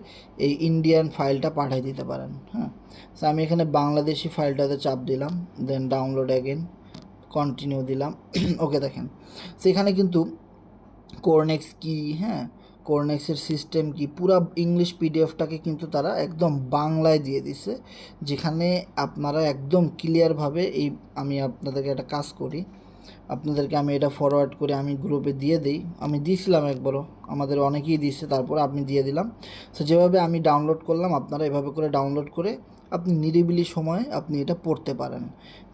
এই ইন্ডিয়ান ফাইলটা পাঠিয়ে দিতে পারেন। হ্যাঁ, সো আমি এখানে বাংলাদেশি ফাইলটাতে চাপ দিলাম, দেন ডাউনলোড অ্যাগেন, কন্টিনিউ দিলাম। ওকে, দেখেন সেখানে কিন্তু কোরনেক্স কি, হ্যাঁ কোরনেক্সের সিস্টেম কি, পুরা ইংলিশ পিডিএফটাকে কিন্তু তারা একদম বাংলায় দিয়ে দিছে, যেখানে আপনারা একদম ক্লিয়ারভাবে এই, আমি আপনাদেরকে একটা কাজ করি, আপনাদেরকে আমি এটা ফরওয়ার্ড করে আমি গ্রুপে দিয়ে দিই। আমি দিয়েছিলাম একবারও, আমাদের অনেকেই দিচ্ছে, তারপর আমি দিয়ে দিলাম। সো যেভাবে আমি ডাউনলোড করলাম, আপনারা এভাবে করে ডাউনলোড করে আপনি নিরিবিলি সময়ে আপনি এটা পড়তে পারেন।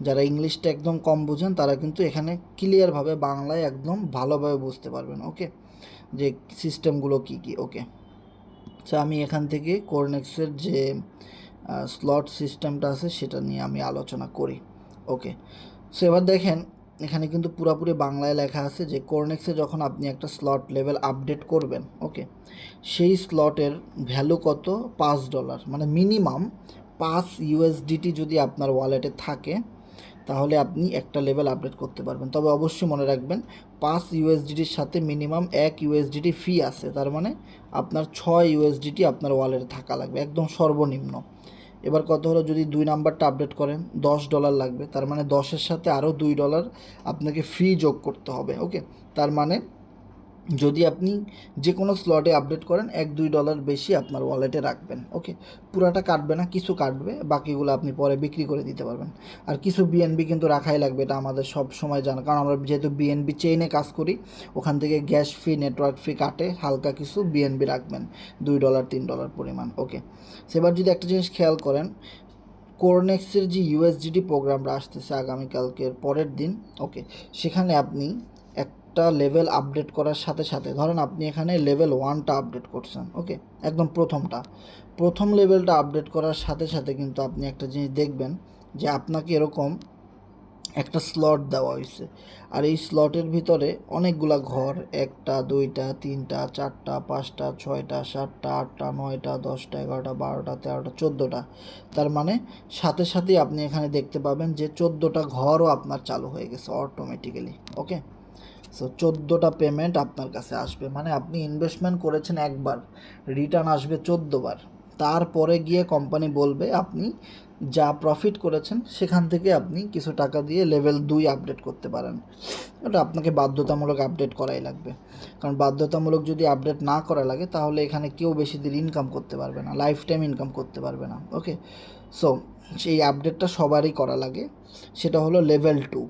যারা ইংলিশটা একদম কম বুঝেন তারা কিন্তু এখানে ক্লিয়ারভাবে বাংলায় একদম ভালোভাবে বুঝতে পারবেন। ওকে, যে সিস্টেমগুলো কী কী। ওকে, সো আমি এখান থেকে কোরনেক্সের যে স্লট সিস্টেমটা আছে সেটা নিয়ে আমি আলোচনা করি। ওকে, সো এবার দেখেন এখানে কিন্তু পুরোপুরি বাংলায় লেখা আছে যে কোরনেক্সে যখন আপনি একটা স্লট লেভেল আপডেট করবেন, ওকে, সেই স্লটের ভ্যালু কত, $5, মানে মিনিমাম 5 ইউএসডিটি যদি আপনার ওয়ালেটে থাকে, তাহলে আপনি একটা লেভেল আপডেট করতে পারবেন। তবে অবশ্যই মনে রাখবেন 5 ইউএসডিটির সাথে মিনিমাম 1 ইউএসডিটি ফি আছে, তার মানে আপনার 6 ইউএসডিটি আপনার ওয়ালেটে থাকা লাগবে, একদম সর্বনিম্ন। এবার কত হলো, যদি 2 নাম্বারটা আপডেট করেন $10 লাগবে, তার মানে 10-এর সাথে আরও $2 আপনাকে ফি যোগ করতে হবে। ওকে, তার মানে যদি আপনি যে কোনো স্লটে আপডেট করেন $1-2 বেশি আপনার ওয়ালেটে রাখবেন। ওকে, পুরাটা কাটবে না, কিছু কাটবে, বাকিগুলো আপনি পরে বিক্রি করে দিতে পারবেন। আর কিছু বিএনবি কিন্তু রাখাই লাগবে, এটা আমাদের সব সময় জানা, কারণ আমরা যেহেতু বিএনবি চেইনে কাজ করি, ওখান থেকে গ্যাস ফি, নেটওয়ার্ক ফি কাটে, হালকা কিছু বিএনবি রাখবেন, $2-3 পরিমাণ। ওকে, সেবার যদি একটা জিনিস খেয়াল করেন, কোরনেক্সের যে ইউএসডিটি প্রোগ্রামটা আসতেছে আগামীকালকের পরের দিন, ওকে, সেখানে আপনি একটা লেভেল আপডেট করার সাথে সাথে, ধরেন আপনি এখানে লেভেল 1টা আপডেট করছেন, ওকে, একদম প্রথম লেভেলটা আপডেট করার সাথে সাথে কিন্তু আপনি একটা জিনিস দেখবেন যে আপনাকে এরকম একটা স্লট দেওয়া হয়েছে, আর এই স্লটের ভিতরে অনেকগুলা ঘর, 1টা 2টা 3টা 4টা 5টা 6টা 7টা 8টা 9টা 10টা 11টা 12টা 13টা 14টা, তার মানে সাথে সাথেই আপনি এখানে দেখতে পাবেন যে 14টা ঘরও আপনার চালু হয়ে গেছে অটোমেটিক্যালি। ওকে, সো 14টা পেমেন্ট আপনার কাছে আসবে, মানে আপনি ইনভেস্টমেন্ট করেছেন একবার, রিটার্ন আসবে 14বার। তারপরে গিয়ে কোম্পানি বলবে আপনি যা প্রফিট করেছেন সেখান থেকে আপনি কিছু টাকা দিয়ে লেভেল 2 আপডেট করতে পারেন। ওটা আপনাকে বাধ্যতামূলক আপডেট করাই লাগবে, কারণ বাধ্যতামূলক যদি আপডেট না করা লাগে তাহলে এখানে কেউ বেশি দিন ইনকাম করতে পারবে না, লাইফ টাইম ইনকাম করতে পারবে না। ওকে, সো সেই আপডেটটা সবারই করা লাগে, সেটা হলো লেভেল 2।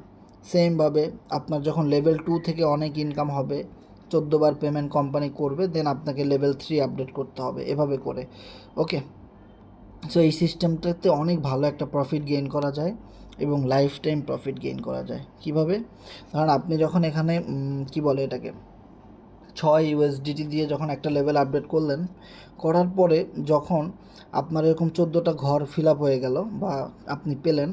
সেমভাবে আপনার যখন লেভেল 2 থেকে অনেক ইনকাম হবে, 14বার পেমেন্ট কোম্পানি করবে, দেন আপনাকে লেভেল 3 আপডেট করতে হবে, এভাবে করে। ওকে, সো এই সিস্টেমটাতে অনেক ভালো একটা প্রফিট গেইন করা যায় এবং লাইফ টাইম প্রফিট গেইন করা যায়। কিভাবে, কারণ আপনি যখন এখানে কি বলে এটাকে USDT দিয়ে যখন একটা লেভেল আপডেট করলেন, করার পরে যখন আপনার এরকম 14টা ঘর ফিল আপ হয়ে গেল বা আপনি পেলেন,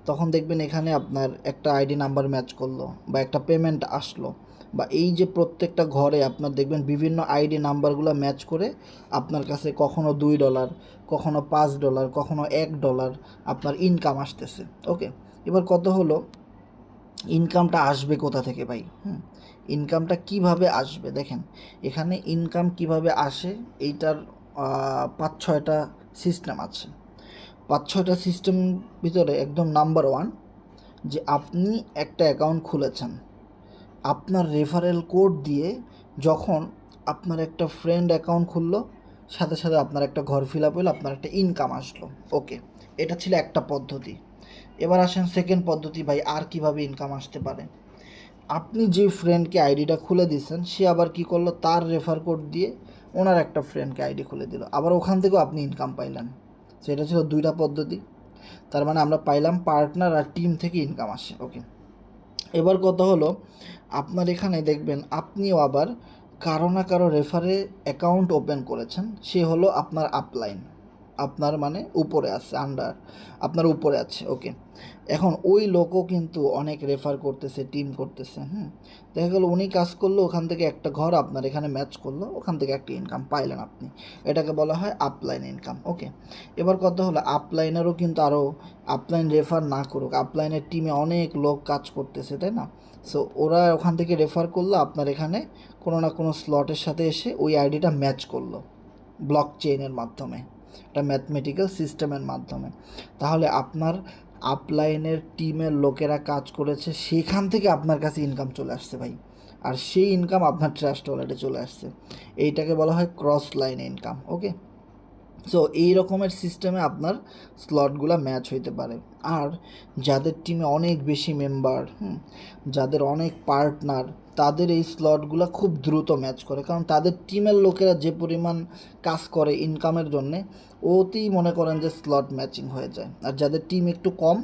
তখন দেখবেন এখানে আপনার একটা আইডি নাম্বার ম্যাচ করলো বা একটা পেমেন্ট আসলো, বা এই যে প্রত্যেকটা ঘরে আপনার দেখবেন বিভিন্ন আইডি নাম্বারগুলো ম্যাচ করে আপনার কাছে কখনো $2, কখনো $5, কখনো $1 আপনার ইনকাম আসতেছে। ওকে, এবার কত হলো, ইনকামটা আসবে কোথা থেকে ভাই? ইনকামটা কিভাবে আসবে? দেখেন এখানে ইনকাম কিভাবে আসে এইটার 5-6টা সিস্টেম আছে। 5-6টা সিস্টেম ভিতরে একদম নাম্বার 1, যে আপনি একটা অ্যাকাউন্ট খুলেছেন, আপনার রেফারেল কোড দিয়ে যখন আপনার একটা ফ্রেন্ড অ্যাকাউন্ট খুললো, সাথে সাথে আপনার একটা ঘর ফিল আপ হলো, আপনার একটা ইনকাম আসলো। ওকে, এটা ছিল একটা পদ্ধতি। এবার আসেন সেকেন্ড পদ্ধতি, ভাই আর কিভাবে ইনকাম আসতে পারে? আপনি যে ফ্রেন্ডকে আইডিটা খুলে দিয়েছেন, সে আবার কি করলো, তার রেফার কোড দিয়ে ওনার একটা ফ্রেন্ডকে আইডি খুলে দিল, আবার ওখান থেকেও আপনি ইনকাম পাইলেন। সো এটা ছিল 2টা পদ্ধতি। তার মানে আমরা পাইলাম পার্টনার আর টিম থেকে ইনকাম আসে। ওকে, এবার কথা হলো, আপনার এখানে দেখবেন আপনিও আবার কারো না কারো রেফারে অ্যাকাউন্ট ওপেন করেছেন, সে হলো আপনার আপলাইন, আপনার মানে উপরে আছে, আপনার উপরে আছে। ওকে, এখন ওই লোকও কিন্তু অনেক রেফার করতেছে, টিম করতেছে। দেখা গেলো উনি কাজ করলো, ওখান থেকে একটা ঘর আপনার এখানে ম্যাচ করলো, ওখান থেকে একটা ইনকাম পাইলেন আপনি, এটাকে বলা হয় আপলাইন ইনকাম। ওকে, এবার কথা হলো আপলাইনেরও কিন্তু আরও, আপলাইন রেফার না করুক, আপলাইনের টিমে অনেক লোক কাজ করতেছে, তাই না? সো ওরা ওখান থেকে রেফার করলো, আপনার এখানে কোনো না কোনো স্লটের সাথে এসে ওই আইডিটা ম্যাচ করলো ব্লক চেইনের মাধ্যমে, একটা ম্যাথমেটিক্যাল সিস্টেমের মাধ্যমে। তাহলে আপনার আপলাইনের টিমের লোকেরা কাজ করেছে, সেখান থেকে আপনার কাছে ইনকাম চলে আসছে ভাই, আর সেই ইনকাম আপনার ট্রাস্ট ওয়ালেটে চলে আসছে। এইটাকে বলা হয় ক্রস লাইন ইনকাম। ওকে, সো এই রকমের সিস্টেমে আপনার স্লটগুলো ম্যাচ হইতে পারে। আর যাদের টিমে অনেক বেশি মেম্বার, যাদের অনেক পার্টনার, তাদের এই স্লটগুলো খুব দ্রুত ম্যাচ করে, কারণ তাদের টিমের লোকেরা যে পরিমাণ কাজ করে ইনকামের জন্যে, ওতেই মনে করেন যে স্লট ম্যাচিং হয়ে যায়। আর যাদের টিম একটু কম,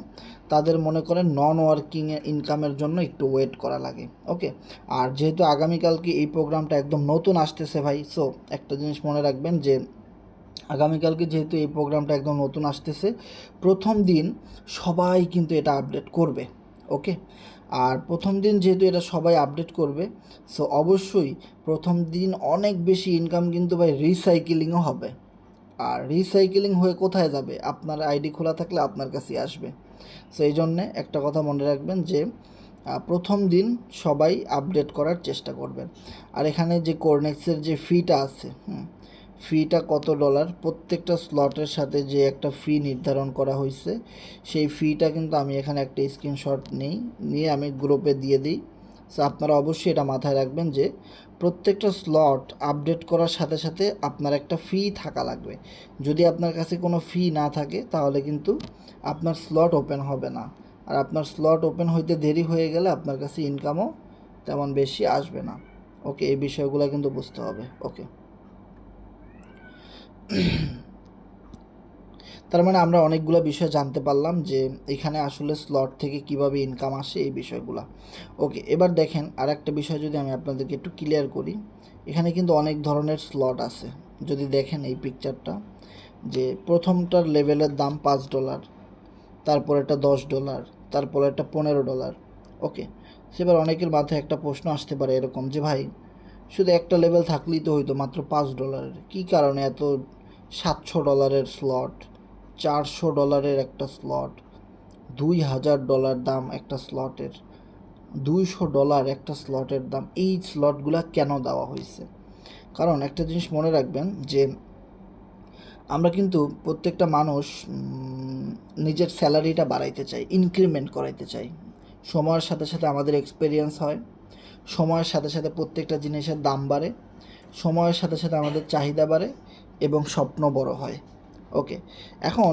তাদের মনে করেন নন ওয়ার্কিং ইনকামের জন্য একটু ওয়েট করা লাগে। ওকে, আর যেহেতু আগামীকালকে এই প্রোগ্রামটা একদম নতুন আসতেছে ভাই, সো একটা জিনিস মনে রাখবেন যে আগামীকালকে যেহেতু এই প্রোগ্রামটা একদম নতুন আসতেছে, প্রথম দিন সবাই কিন্তু এটা আপডেট করবে। ওকে, আর প্রথম দিন যেহেতু এটা সবাই আপডেট করবে, সো অবশ্যই প্রথম দিন অনেক বেশি ইনকাম কিন্তু ভাই রিসাইকেলিংও হবে। আর রিসাইকেলিং হয়ে কোথায় যাবে? আপনার আইডি খোলা থাকলে আপনার কাছেই আসবে। সো এই জন্যে একটা কথা মনে রাখবেন যে প্রথম দিন সবাই আপডেট করার চেষ্টা করবেন। আর এখানে যে কোরনেক্সের যে ফিটা আছে, ফিটা কত $, প্রত্যেকটা স্লটের সাথে যে একটা ফি নির্ধারণ করা হয়েছে, সেই ফিটা কিন্তু আমি এখানে একটা স্ক্রিনশট নিয়ে আমি গ্রুপে দিয়ে দিই। সো আপনারা অবশ্যই এটা মাথায় রাখবেন যে প্রত্যেকটা স্লট আপডেট করার সাথে সাথে আপনার একটা ফি থাকা লাগবে। যদি আপনার কাছে কোনো ফি না থাকে, তাহলে কিন্তু আপনার স্লট ওপেন হবে না, আর আপনার স্লট ওপেন হইতে দেরি হয়ে গেলে আপনার কাছে ইনকামও তেমন বেশি আসবে না। ওকে, এই বিষয়গুলো কিন্তু বুঝতে হবে। ওকে, তার মানে আমরা অনেকগুলো বিষয় জানতে পারলাম যে এখানে আসলে স্লট থেকে কিভাবে ইনকাম আসে, এই বিষয়গুলো। ওকে, এবার দেখেন আর একটা বিষয় যদি আমি আপনাদেরকে একটু ক্লিয়ার করি, এখানে কিন্তু অনেক ধরনের স্লট আছে। যদি দেখেন এই পিকচারটা, যে প্রথমটার লেভেলের দাম $5, তারপর একটা $10, তারপর একটা $15। ওকে, সেবার অনেকের মাথায় একটা প্রশ্ন আসতে পারে এরকম, যে ভাই শুধু একটা লেভেল থাকলেই তো হইতো, মাত্র $5, কী কারণে এত $700 স্লট, $400 একটা স্লট, $2000 দাম একটা স্লটের, $200 একটা স্লটের দাম? এই স্লটগুলো কেন দেওয়া হয়েছে? কারণ একটা জিনিস মনে রাখবেন যে আমরা কিন্তু প্রত্যেকটা মানুষ নিজের স্যালারিটা বাড়াইতে চাই, ইনক্রিমেন্ট করাইতে চাই। সময়ের সাথে সাথে আমাদের এক্সপিরিয়েন্স হয়, সময়ের সাথে সাথে প্রত্যেকটা জিনিসের দাম বাড়ে, সময়ের সাথে সাথে আমাদের চাহিদা বাড়ে এবং স্বপ্ন বড় হয়। ওকে, এখন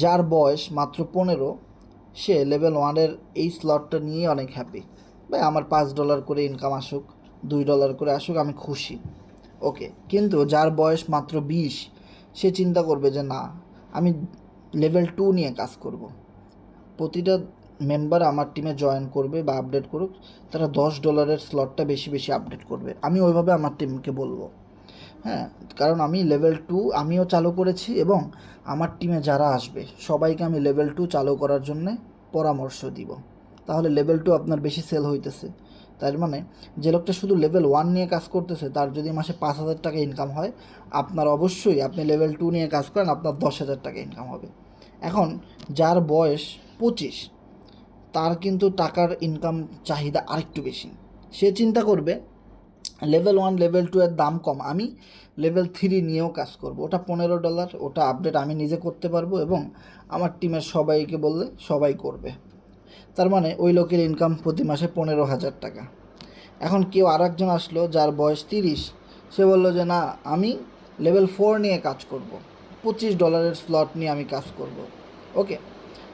যার বয়স মাত্র 15, সে লেভেল 1-এর এই স্লটটা নিয়ে অনেক হ্যাপি। ভাই আমার $5 করে ইনকাম আসুক, $2 করে আসুক, আমি খুশি। ওকে, কিন্তু যার বয়স মাত্র 20, সে চিন্তা করবে যে না, আমি লেভেল 2 নিয়ে কাজ করব, প্রতিটা মেম্বার আমার টিমে জয়েন করবে বা আপডেট করুক, তারা $10 স্লটটা বেশি বেশি আপডেট করবে। আমি ওইভাবে আমার টিমকে বলবো। হ্যাঁ, কারণ আমি লেভেল 2 আমিও চালু করেছি এবং আমার টিমে যারা আসবে সবাইকে আমি লেভেল 2 চালু করার জন্যে পরামর্শ দিব। তাহলে লেভেল 2 আপনার বেশি সেল হইতেছে। তার মানে যে লোকটা শুধু লেভেল 1 নিয়ে কাজ করতেছে তার যদি মাসে 5,000 টাকা ইনকাম হয়, আপনার অবশ্যই আপনি লেভেল 2 নিয়ে কাজ করেন, আপনার 10,000 টাকা ইনকাম হবে। এখন যার বয়স 25, তার কিন্তু টাকার ইনকাম চাহিদা আরেকটু বেশি। সে চিন্তা করবে লেভেল 1 লেভেল 2 এর দাম কম, আমি লেভেল 3 নিয়েও কাজ করব, ওটা $15, ওটা আপডেট আমি নিজে করতে পারবো এবং আমার টিমের সবাইকে বললে সবাই করবে। তার মানে ওই লোকের ইনকাম প্রতি মাসে 15,000 টাকা। এখন কেউ আর একজন আসলো যার বয়স 30, সে বলল যে না, আমি লেভেল 4 নিয়ে কাজ করব, $25 স্লট নিয়ে আমি কাজ করব। ওকে,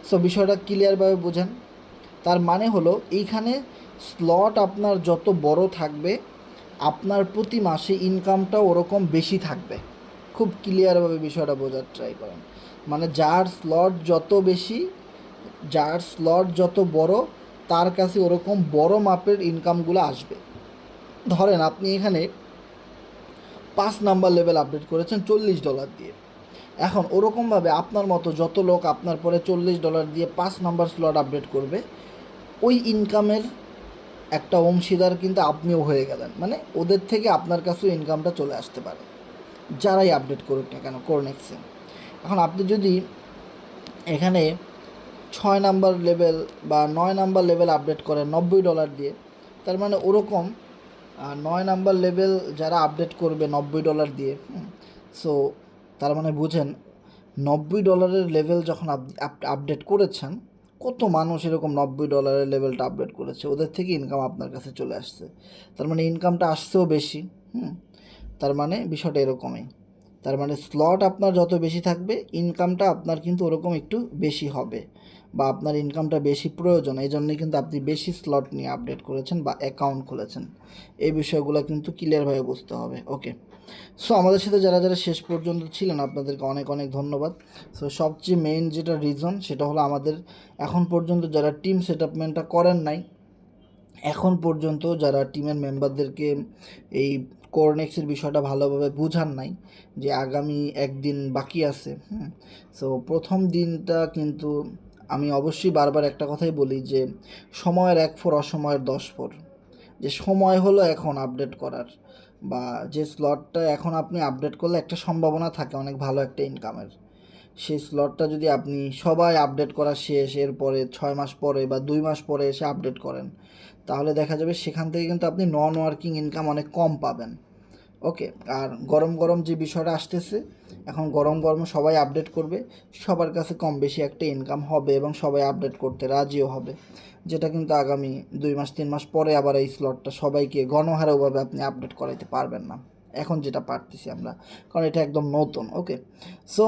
সো বিষয়টা ক্লিয়ারভাবে বোঝেন। তার মানে হলো এইখানে স্লট আপনার যত বড় থাকবে আপনার প্রতি মাসে ইনকামটাও ওরকম বেশি থাকবে। খুব ক্লিয়ারভাবে বিষয়টা বোঝার ট্রাই করেন। মানে যার স্লট যত বেশি, যার স্লট যত বড়, তার কাছে ওরকম বড় মাপের ইনকামগুলো আসবে। ধরেন আপনি এখানে 5 নাম্বার লেভেল আপডেট করেছেন $40 দিয়ে। এখন ওরকমভাবে আপনার মতো যত লোক আপনার পরে $40 দিয়ে 5 নাম্বার স্লট আপডেট করবে, ওই ইনকামের একটা অংশীদার কিন্তু আপনিও হয়ে গেলেন। মানে ওদের থেকে আপনার কাছেও ইনকামটা চলে আসতে পারে, যারাই আপডেট করুক না কেন কোরনেক্সে। এখন আপনি যদি এখানে 6 নাম্বার লেভেল বা 9 নাম্বার লেভেল আপডেট করেন $90 দিয়ে, তার মানে ওরকম 9 নাম্বার লেভেল যারা আপডেট করবে $90 দিয়ে, সো তার মানে বুঝেন $90 লেভেল যখন আপডেট করেছেন, কত মানুষ এরকম $90 লেভেলটা আপডেট করেছে, ওদের থেকে ইনকাম আপনার কাছে চলে আসছে। তার মানে ইনকামটা আসছেও বেশি। তার মানে বিষয়টা এরকমই। তার মানে স্লট আপনার যত বেশি থাকবে ইনকামটা আপনার কিন্তু ওরকম একটু বেশি হবে, বা আপনার ইনকামটা বেশি প্রয়োজন, এই জন্যই কিন্তু আপনি বেশি স্লট নিয়ে আপডেট করেছেন বা অ্যাকাউন্ট খুলেছেন। এই বিষয়গুলো কিন্তু ক্লিয়ারভাবে বুঝতে হবে। ওকে, সো আমাদের সাথে যারা যারা শেষ পর্যন্ত ছিলেন আপনাদেরকে অনেক অনেক ধন্যবাদ। সো সবচেয়ে মেইন যেটা রিজন সেটা হলো আমাদের এখন পর্যন্ত যারা টিম সেটআপমেন্টটা করেন নাই, এখন পর্যন্ত যারা টিমের মেম্বারদেরকে এই কোরনেক্সের বিষয়টা ভালোভাবে বুঝান নাই যে আগামী একদিন বাকি আছে। সো প্রথম দিনটা কিন্তু আমি অবশ্যই বারবার একটা কথাই বলি যে সময়ের 1 4 অসময়ের 10 4। যে সময় হলো এখন আপডেট করার, বা যে স্লটটা এখন আপনি আপডেট করলে একটা সম্ভাবনা থাকে অনেক ভালো একটা ইনকামের, সেই স্লটটা যদি আপনি সবাই আপডেট করা শেষ এরপরে 6 মাস পরে বা 2 মাস পরে এসে আপডেট করেন, তাহলে দেখা যাবে সেখান থেকে কিন্তু আপনি নন ওয়ার্কিং ইনকাম অনেক কম পাবেন। ওকে, আর গরম গরম যে বিষয়টা আসতেছে, এখন গরম গরম সবাই আপডেট করবে, সবার কাছে কম বেশি একটা ইনকাম হবে এবং সবাই আপডেট করতে রাজিও হবে, যেটা কিন্তু আগামী 2 মাস 3 মাস পরে আবার এই স্লটটা সবাইকে গণহারেভাবে আপনি আপডেট করাইতে পারবেন না, এখন যেটা পারতেছি আমরা, কারণ এটা একদম নতুন। ওকে, সো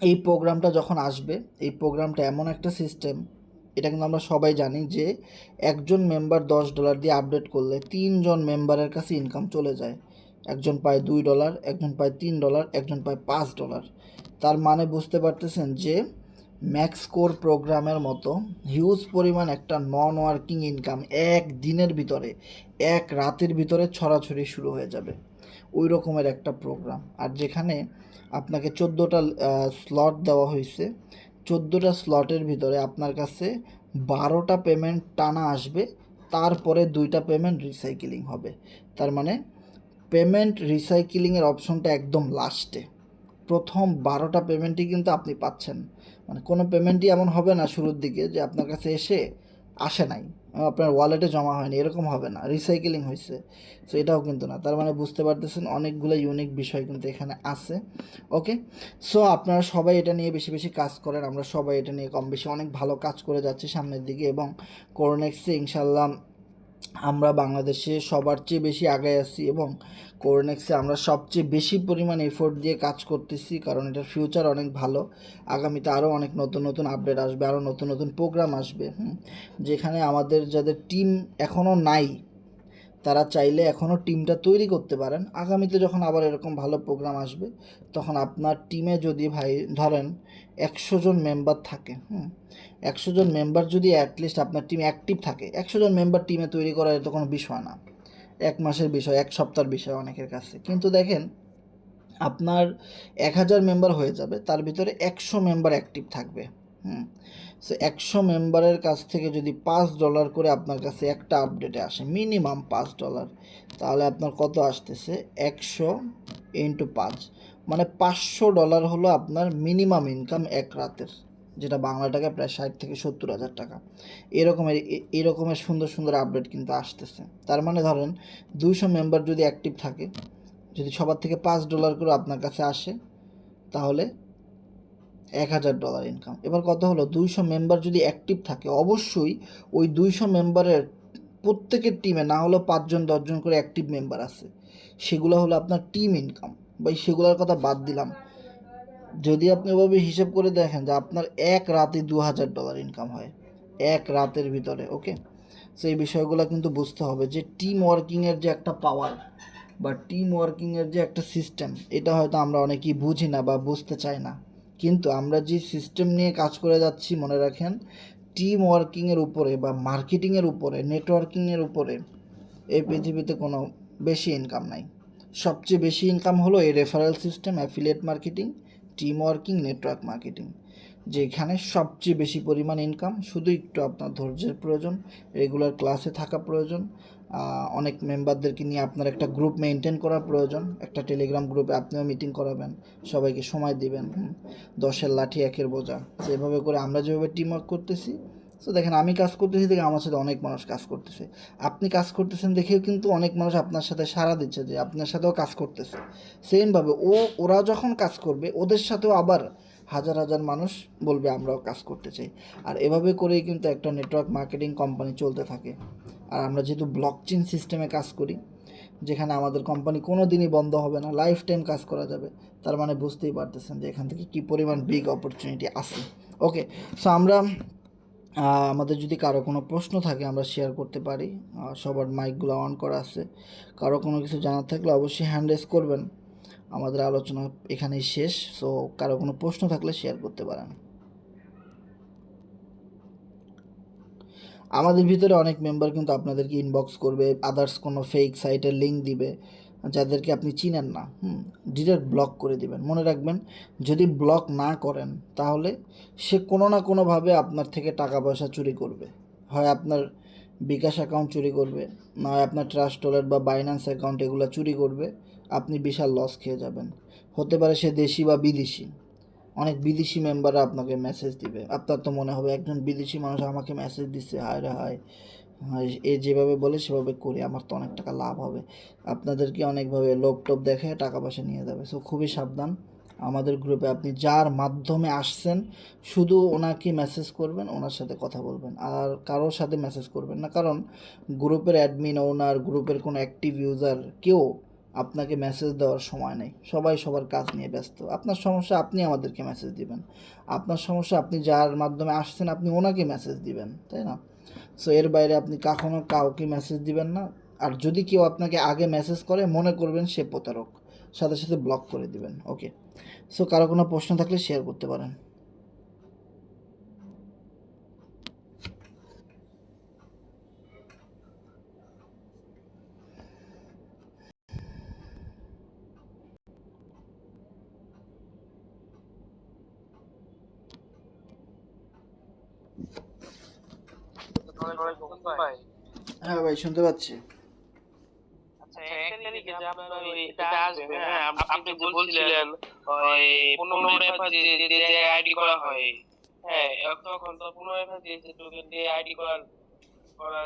এই প্রোগ্রামটা যখন আসবে, এই প্রোগ্রামটা এমন একটা সিস্টেম, এটা কিন্তু আমরা সবাই জানি যে একজন মেম্বার $10 দিয়ে আপডেট করলে 3 জন মেম্বারের কাছে ইনকাম চলে যায়। একজন পায় $2, একজন পায় $3, একজন পায় $5। তার মানে বুঝতে পারতেছেন যে ম্যাক্স কোর প্রোগ্রামের মতো হিউজ পরিমাণ একটা নন ওয়ার্কিং ইনকাম এক দিনের ভিতরে, এক রাতের ভিতরে ছড়াছড়ি শুরু হয়ে যাবে, ওই রকমের একটা প্রোগ্রাম। আর যেখানে আপনাকে 14টা স্লট দেওয়া হয়েছে, 14টা স্লটের ভিতরে আপনার কাছে 12টা পেমেন্ট টানা আসবে, তারপরে 2টা পেমেন্ট রিসাইকেলিং হবে। তার মানে পেমেন্ট রিসাইকেলিংয়ের অপশনটা একদম লাস্টে, প্রথম 12টা পেমেন্টই কিন্তু আপনি পাচ্ছেন। মানে কোনো পেমেন্টই এমন হবে না শুরুর দিকে যে আপনার কাছে আসে নাই, আপনার ওয়ালেটে জমা হয়নি, এরকম হবে না, রিসাইকেলিং হয়েছে। সো এটাও কিন্তু না। তার মানে বুঝতে পারতেছেন অনেকগুলো ইউনিক বিষয় কিন্তু এখানে আছে। ওকে, সো আপনারা সবাই এটা নিয়ে বেশি বেশি কাজ করেন, আমরা সবাই এটা নিয়ে কম বেশি অনেক ভালো কাজ করে যাচ্ছি সামনের দিকে, এবং কোরনেক্সে ইনশাল্লাহ আমরা বাংলাদেশে সবার চেয়ে বেশি আগায় আছি, এবং কোরনেক্সে আমরা সবচেয়ে বেশি পরিমাণ এফোর্ট দিয়ে কাজ করতেছি, কারণ এটার ফিউচার অনেক ভালো। আগামীতে আরও অনেক নতুন নতুন আপডেট আসবে, আরও নতুন নতুন প্রোগ্রাম আসবে, যেখানে আমাদের যাদের টিম এখনও নাই তারা চাইলে এখনও টিমটা তৈরি করতে পারেন। আগামীতে যখন আবার এরকম ভালো প্রোগ্রাম আসবে তখন আপনার টিমে যদি ভাই ধরেন 100 জন মেম্বার থাকে, 100 জন মেম্বার যদি অ্যাটলিস্ট আপনার টিম অ্যাক্টিভ থাকে, 100 জন মেম্বার টিমে তৈরি করা এটা কোনো বিষয় না, 1 মাসের বিষয়, 1 সপ্তাহের বিষয় অনেকের কাছে। কিন্তু দেখেন আপনার 1000 মেম্বার হয়ে যাবে, তার ভিতরে 100 মেম্বার অ্যাক্টিভ থাকবে। সো 100 মেম্বারের কাছ থেকে যদি $5 করে আপনার কাছে একটা আপডেটে আসে, মিনিমাম $5, তাহলে আপনার কত আসতেছে? 100 ইন্টু 5, মানে $500 হলো আপনার মিনিমাম ইনকাম এক রাতের, যেটা বাংলা টাকায় প্রায় 60 থেকে 70 হাজার টাকা। এরকমের সুন্দর সুন্দর আপডেট কিন্তু আসতেছে। তার মানে ধরেন 200 মেম্বার যদি অ্যাক্টিভ থাকে, যদি সবার থেকে $5 করে আপনার কাছে আসে, তাহলে $1000 ইনকাম। এবার কথা হলো 200 মেম্বার যদি অ্যাক্টিভ থাকে, অবশ্যই ওই 200 মেম্বারের প্রত্যেকের টিমে না হলেও 5 জন 10 জন করে অ্যাক্টিভ মেম্বার আছে, সেগুলো হলো আপনার টিম ইনকাম। বা সেগুলোর কথা বাদ দিলাম, যদি আপনি ওভাবে হিসেব করে দেখেন যে আপনার এক রাতে $2000 ইনকাম হয় এক রাতের ভিতরে। ওকে, সেই বিষয়গুলো কিন্তু বুঝতে হবে যে টিম ওয়ার্কিংয়ের যে একটা পাওয়ার বা টিম ওয়ার্কিংয়ের যে একটা সিস্টেম, এটা হয়তো আমরা অনেকেই বুঝি না বা বুঝতে চাই না। কিন্তু আমরা যে সিস্টেম নিয়ে কাজ করে যাচ্ছি, মনে রাখেন টিম ওয়ার্কিংয়ের উপরে বা মার্কেটিংয়ের উপরে, নেটওয়ার্কিংয়ের উপরে এই পৃথিবীতে কোনো বেশি ইনকাম নাই। সবচেয়ে বেশি ইনকাম হলো এই referral system, affiliate marketing, team working, network marketing, যেখানে সবচেয়ে বেশি পরিমাণ ইনকাম। শুধু একটু আপনার ধৈর্যের প্রয়োজন, রেগুলার ক্লাসে থাকা প্রয়োজন, অনেক মেম্বারদেরকে নিয়ে আপনার একটা গ্রুপ মেনটেন করা প্রয়োজন। একটা টেলিগ্রাম গ্রুপে আপনিও মিটিং করাবেন, সবাইকে সময় দিবেন। 10-এর লাঠি 1-এর বোঝা, সেভাবে করে আমরা যেভাবে টিম ওয়ার্ক করতেছি। সো দেখেন আমি কাজ করতেছি দেখে আমার সাথে অনেক মানুষ কাজ করতেছে, আপনি কাজ করতেছেন দেখেও কিন্তু অনেক মানুষ আপনার সাথে সাড়া দিচ্ছে যে আপনার সাথেও কাজ করতেছে। সেমভাবে ওরা যখন কাজ করবে ওদের সাথেও আবার হাজার হাজার মানুষ বলবে আমরাও কাজ করতে চাই। আর এভাবে করেই কিন্তু একটা নেটওয়ার্ক মার্কেটিং কোম্পানি চলতে থাকে। আর আমরা যেহেতু ব্লকচেন সিস্টেমে কাজ করি, যেখানে আমাদের কোম্পানি কোনো দিনই বন্ধ হবে না, লাইফ টাইম কাজ করা যাবে, তার মানে বুঝতেই পারতেছেন যে এখান থেকে কী পরিমাণ বিগ অপরচুনিটি আছে। ওকে, সো আমরা আমাদের যদি কারো কোনো প্রশ্ন থাকে আমরা শেয়ার করতে পারি। সবার মাইকগুলো অন করা আছে, কারো কোনো কিছু জানার থাকলে অবশ্যই হ্যান্ড রেজ করবেন। আমাদের আলোচনা এখানেই শেষ। সো কারো কোনো প্রশ্ন থাকলে শেয়ার করতে পারেন। আমাদের ভিতরে অনেক মেম্বার কিন্তু আপনাদেরকে ইনবক্স করবে, আদার্স কোনো ফেক সাইটের লিঙ্ক দিবে যাদেরকে আপনি চিনেন না, ডিরেক্ট ব্লক করে দিবেন। মনে রাখবেন, যদি ব্লক না করেন তাহলে সে কোনো না কোনোভাবে আপনার থেকে টাকা পয়সা চুরি করবে। হয় আপনার বিকাশ অ্যাকাউন্ট চুরি করবে, না হয় আপনার ট্রাস্ট ওয়ালেট বা বাইন্যান্স অ্যাকাউন্ট, এগুলো চুরি করবে। আপনি বিশাল লস খেয়ে যাবেন। হতে পারে সে দেশি বা বিদেশি। অনেক বিদেশি মেম্বাররা আপনাকে মেসেজ দিবে, আপনার তো মনে হবে একজন বিদেশি মানুষ আমাকে মেসেজ দিচ্ছে, হায় রে হায়, এ যেভাবে বলে সেভাবে করি, আমার তো অনেক টাকা লাভ হবে। আপনাদেরকে অনেকভাবে লোভ টোপ দেখে টাকা পয়সা নিয়ে যাবে। সো খুবই সাবধান। আমাদের গ্রুপে আপনি যার মাধ্যমে আসছেন শুধু ওনাকে মেসেজ করবেন, ওনার সাথে কথা বলবেন, আর কারোর সাথে মেসেজ করবেন না। কারণ গ্রুপের অ্যাডমিন, ওনার, গ্রুপের কোনো অ্যাক্টিভ ইউজার কেউ আপনাকে মেসেজ দেওয়ার সময় নেই, সবাই সবার কাজ নিয়ে ব্যস্ত। আপনার সমস্যা আপনি আমাদেরকে মেসেজ দিবেন, আপনার সমস্যা আপনি যার মাধ্যমে আসছেন আপনি ওনাকে মেসেজ দিবেন, তাই না? সো এর বাইরে আপনি কখনো কাউকে মেসেজ দিবেন না। আর যদি কেউ আপনাকে আগে মেসেজ করে মনে করবেন সে প্রতারক, সাথে সাথে ব্লক করে দিবেন। ওকে, সো কারো কোনো প্রশ্ন থাকলে শেয়ার করতে পারেন। হ্যাঁ ভাই, শুনতে পাচ্ছি। আচ্ছা, 1 তারিখে যে আপনার ওই এটা আসবে, হ্যাঁ, আপনি যে বলছিলেন ওই 15 রেফার যে আইডি করা হয়, হ্যাঁ, তখন তো 15 রেফার যে টোকেন দিয়ে আইডি করা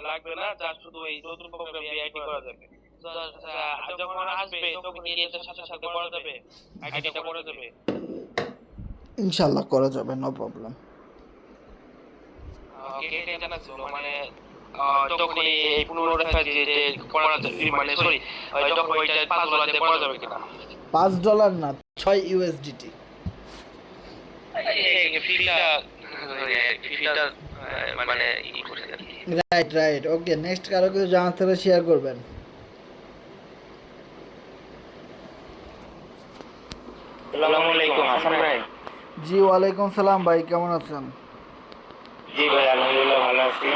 লাগবে না, যা শুধু এই নতুন প্রোগ্রামে আইডি করা যাবে। যখন আসবে তখন কি এটার সাথে সাথে করা যাবে, আইডিটা করা যাবে? ইনশাল্লাহ করা যাবে, নো প্রবলেম। ওকে, এটা জানা ছিল, মানে তখন এই 15 রেফার যে করা যাবে, মানে সরি, তখন ওইটা $5 দিয়ে করা যাবে কিনা? $5 না, 6 USDT। Right right. Okay, next কারো কিছু জানার থাকলে শেয়ার করবেন। আসসালামু আলাইকুম হাসান ভাই। জি ওয়ালাইকুম সালাম ভাই, কেমন আছেন? জি ভাই আলহামদুলিল্লাহ ভালো আছি।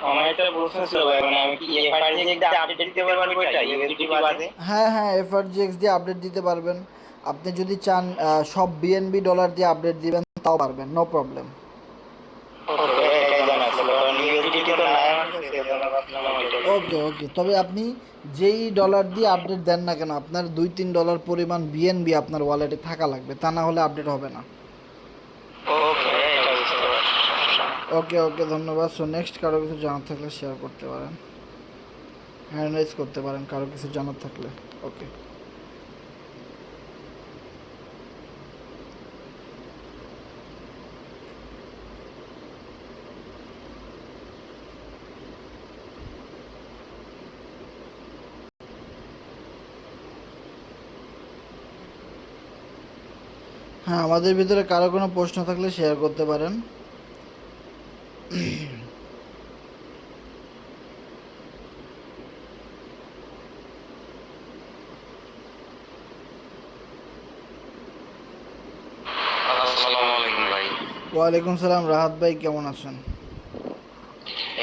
আমার একটা প্রশ্ন ছিল ভাই, মানে আমি কি এফআরজি একটা আপডেট দিতে পারবো এটা ইউএসডিটি বাদে? হ্যাঁ হ্যাঁ, এফআরজিএক্স দিয়ে আপডেট দিতে পারবেন। আপনি যদি চান সব বিএনবি ডলার দিয়ে আপডেট দিবেন তাও পারবেন, নো প্রবলেম। ওকে, এটাই জানা ছিল, কারণ ইউএসডিটি তো নাই আমার কাছে, এজন্য ভাবলাম ওইটা দিই। ওকে ওকে, তবে আপনি যেই ডলার দিয়ে আপডেট দেন না কেন, আপনার $2-3 পরিমাণ বিএনবি আপনার ওয়ালেটে থাকা লাগবে, তা না হলে আপডেট হবে না। ওকে, এটা বুঝতে পারছি। ওকে ওকে, ধন্যবাদ। সো নেক্সট কারো কিছু জানার থাকলে শেয়ার করতে পারেন, হ্যান্ড রাইজ করতে পারেন কারো কিছু জানার থাকলে। ওকে। হ্যাঁ, আমাদের ভিতরে কারো কোনো প্রশ্ন থাকলে শেয়ার করতে পারেন। আসসালামু আলাইকুম ভাই। ওয়ালাইকুম সালাম, রাহাত ভাই কেমন আছেন?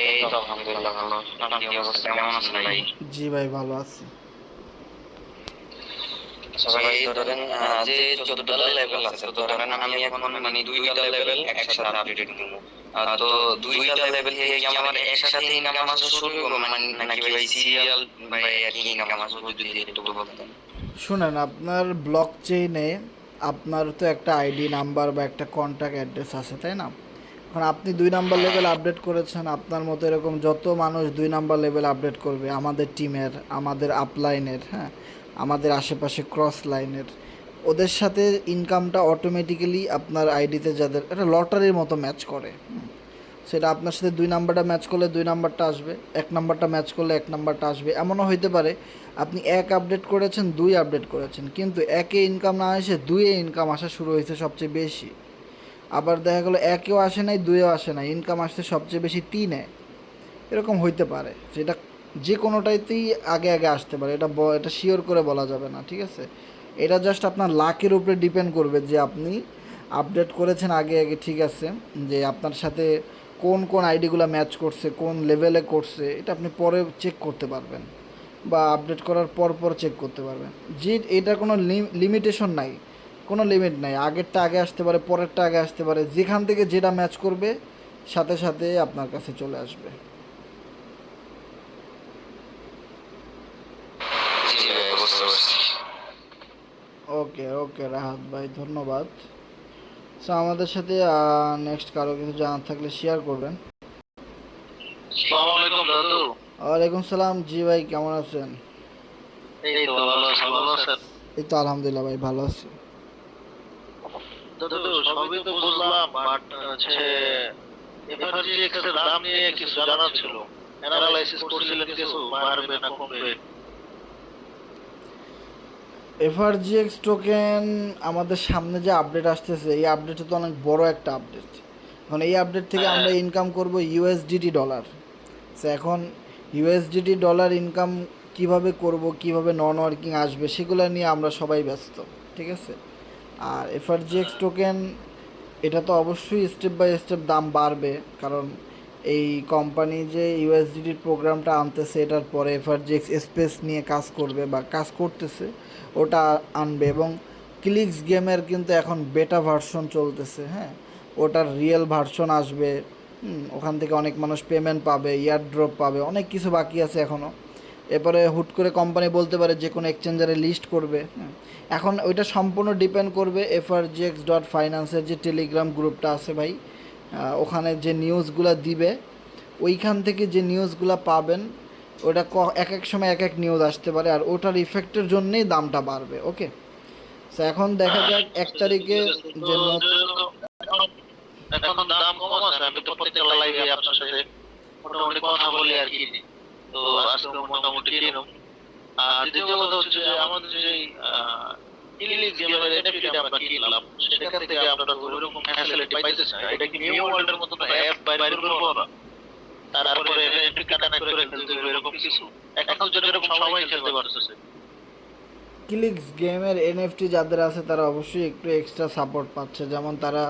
এই তো আলহামদুলিল্লাহ ভালো। আপনার কি অবস্থা, কেমন আছেন ভাই? জি ভাই, ভালো আছি। আচ্ছা ভাই, এই ধরেন যে $14 লেভেল আছে, তো ধরেন আমি এখন মানে 2টা লেভেল একসাথে আপডেট দিব। তো 2টা লেভেল থেকে কি আমার একসাথে ইনকাম আসা শুরু হবে, মানে নাকি ভাই সিরিয়াল ভাই আর কি ইনকাম আসবে, যদি একটু বলতেন। শুনেন, আপনার ব্লক চেইনে আপনার তো একটা আইডি নাম্বার বা একটা কন্ট্যাক্ট অ্যাড্রেস আছে, তাই না? এখন আপনি 2 নাম্বার লেভেল আপডেট করেছেন, আপনার মতো এরকম যত মানুষ 2 নাম্বার লেভেল আপডেট করবে আমাদের টিমের, আমাদের আপলাইনের, হ্যাঁ, আমাদের আশেপাশে ক্রস লাইনের, ওদের সাথে ইনকামটা অটোমেটিক্যালি আপনার আইডিতে যাদের একটা লটারির মতো ম্যাচ করে। সেটা আপনার সাথে 2 নাম্বারটা ম্যাচ করলে 2 নাম্বারটা আসবে, 1 নাম্বারটা ম্যাচ করলে 1 নাম্বারটা আসবে। এমনও হইতে পারে আপনি 1 আপডেট করেছেন, 2 আপডেট করেছেন, কিন্তু 1-এ ইনকাম না এসে 2-এ ইনকাম আসা শুরু হয়েছে সবচেয়ে বেশি। আবার দেখা গেলো 1-এও আসে নাই, 2-এও আসে নাই, ইনকাম আসছে সবচেয়ে বেশি 3-এ। এরকম হইতে পারে, সেটা যে কোনোটাইতেই আগে আগে আসতে পারে, এটা শিওর করে বলা যাবে না, ঠিক আছে? এটা জাস্ট আপনার লাকের উপরে ডিপেন্ড করবে যে আপনি আপডেট করেছেন আগে আগে, ঠিক আছে, যে আপনার সাথে কোন কোন আইডিগুলো ম্যাচ করছে, কোন লেভেলে করছে, এটা আপনি পরে চেক করতে পারবেন বা আপডেট করার পর পর চেক করতে পারবেন। যে এটা কোনো লিমিটেশন নাই, কোনো লিমিট নাই, আগেরটা আগে আসতে পারে, পরেরটা আগে আসতে পারে, যেখান থেকে যেটা ম্যাচ করবে সাথে সাথে আপনার কাছে চলে আসবে। জি ভাই, বুঝতে পারছি। ওকে ওকে রাহাত ভাই, ধন্যবাদ। সো আমাদের সাথে নেক্সট কারো কিছু জানার থাকলে শেয়ার করবেন। আসসালামু আলাইকুম দাদু। ওয়ালাইকুম সালাম, জি ভাই কেমন আছেন? এই তো ভালো আছি, ভালো আছেন? এই তো আলহামদুলিল্লাহ ভাই, ভালো আছি। দাদু সবই তো বুঝলাম, বাট হচ্ছে এফআরজিএক্স এর দাম নিয়ে কিছু জানার ছিল। অ্যানালাইসিস করছিলেন কিছু, বাড়বে না কমবে? এফআরজিএক্স টোকেন আমাদের সামনে যে আপডেট আসতেছে, এই আপডেটটা তো অনেক বড় একটা আপডেট। এখন এই আপডেট থেকে আমরা ইনকাম করব ইউএসডিটি ডলার। সো এখন ইউএসডিটি ডলার ইনকাম কিভাবে করব, কিভাবে নন ওয়ার্কিং আসবে, সেগুলো নিয়ে আমরা সবাই ব্যস্ত, ঠিক আছে? আর এফআরজিএক্স টোকেন, এটা তো অবশ্যই স্টেপ বাই স্টেপ দাম বাড়বে, কারণ এই কোম্পানি যে ইউএসডিটির প্রোগ্রামটা আনতেছে, এটার পরে এফআরজিএক্স স্পেস নিয়ে কাজ করবে বা কাজ করতেছে, ওটা আনবে। এবং ক্লিক্স গেমের কিন্তু এখন বেটা ভার্সন চলতেছে, হ্যাঁ, ওটার রিয়েল ভার্সন আসবে। ওখান থেকে অনেক মানুষ পেমেন্ট পাবে, ইয়ার ড্রপ পাবে, অনেক কিছু বাকি আছে এখনও। এরপরে হুট করে কোম্পানি বলতে পারে যে কোনো এক্সচেঞ্জারে লিস্ট করবে। এখন ওইটা সম্পূর্ণ ডিপেন্ড করবে frgx.finance-এর যে টেলিগ্রাম গ্রুপটা আছে ভাই, ওখানে যে নিউজগুলো দিবে, ওইখান থেকে যে নিউজগুলো পাবেন, ওটা এক এক সময় এক এক নিউজ আসতে পারে, আর ওটার ইফেক্টের জন্যেই দামটা বাড়বে। ওকে, তো এখন দেখা যাক 1 তারিখে যে এখন দাম কম আছে, আমি তো প্রত্যেকটা লাইভে আপনার সাথে মোটামুটি কথা বলি আর কি। তো আজকে মোটামুটি কিনুম। আর দ্বিতীয় কথা হচ্ছে যে আমাদের যে ক্লিক্স গেমের এনএফটি আমরা কিনলাম, সেখান থেকে আমরা তো ওইরকম ফ্যাসিলিটি পাইতেছি না। এটা কি নিউ ওয়ার্ল্ডের মতো অ্যাপ বাইরে করবো না, তারপরে এনএফটি কানেক্ট করে খেলতে হবে, এরকম কিছু? এখন যেটা এরকম সবাই খেলতে পারতেছে। ক্লিক্স গেমের এনএফটি যাদের আছে তারা অবশ্যই একটু এক্সট্রা সাপোর্ট পাচ্ছে, যেমন তারা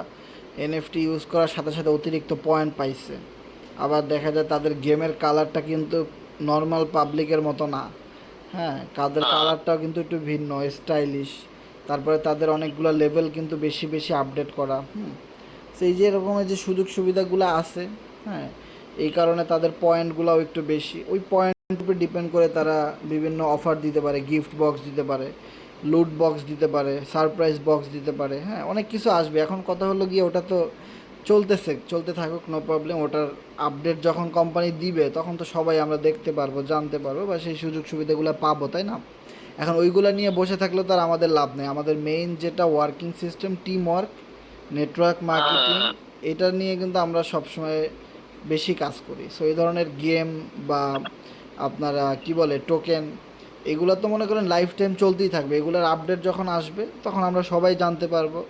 এনএফটি ইউজ করার সাথে সাথে অতিরিক্ত পয়েন্ট পাইছে। আবার দেখা যায় তাদের গেমের কালারটা কিন্তু নর্মাল পাবলিকের মতো না, হ্যাঁ, তাদের কালারটাও কিন্তু একটু ভিন্ন, স্টাইলিশ। তারপরে তাদের অনেকগুলো লেভেল কিন্তু বেশি বেশি আপডেট করা, সেই যে এরকমের যে সুযোগ সুবিধাগুলো আছে, হ্যাঁ, এই কারণে তাদের পয়েন্টগুলোও একটু বেশি। ওই পয়েন্ট উপর ডিপেন্ড করে তারা বিভিন্ন অফার দিতে পারে, গিফট বক্স দিতে পারে, লুট বক্স দিতে পারে, সারপ্রাইজ বক্স দিতে পারে, হ্যাঁ, অনেক কিছু আসবে। এখন কথা হলো গিয়ে ওটা তো চলতে থাকুক, নো প্রবলেম। ওটার আপডেট যখন কোম্পানি দিবে তখন তো সবাই আমরা দেখতে পারবো, জানতে পারবো, বা সেই সুযোগ সুবিধাগুলো পাবো, তাই না? এখন ওইগুলো নিয়ে বসে থাকলে তো আর আমাদের লাভ নেই। আমাদের মেইন যেটা working system, team work, network marketing, এটা নিয়ে কিন্তু আমরা সবসময় বেশি কাজ করি। সো এই ধরনের গেম বা আপনারা কি বলে টোকেন, এগুলো তো মনে করেন লাইফ টাইম চলতেই থাকবে। এগুলোর আপডেট যখন আসবে তখন আমরা সবাই জানতে পারবো,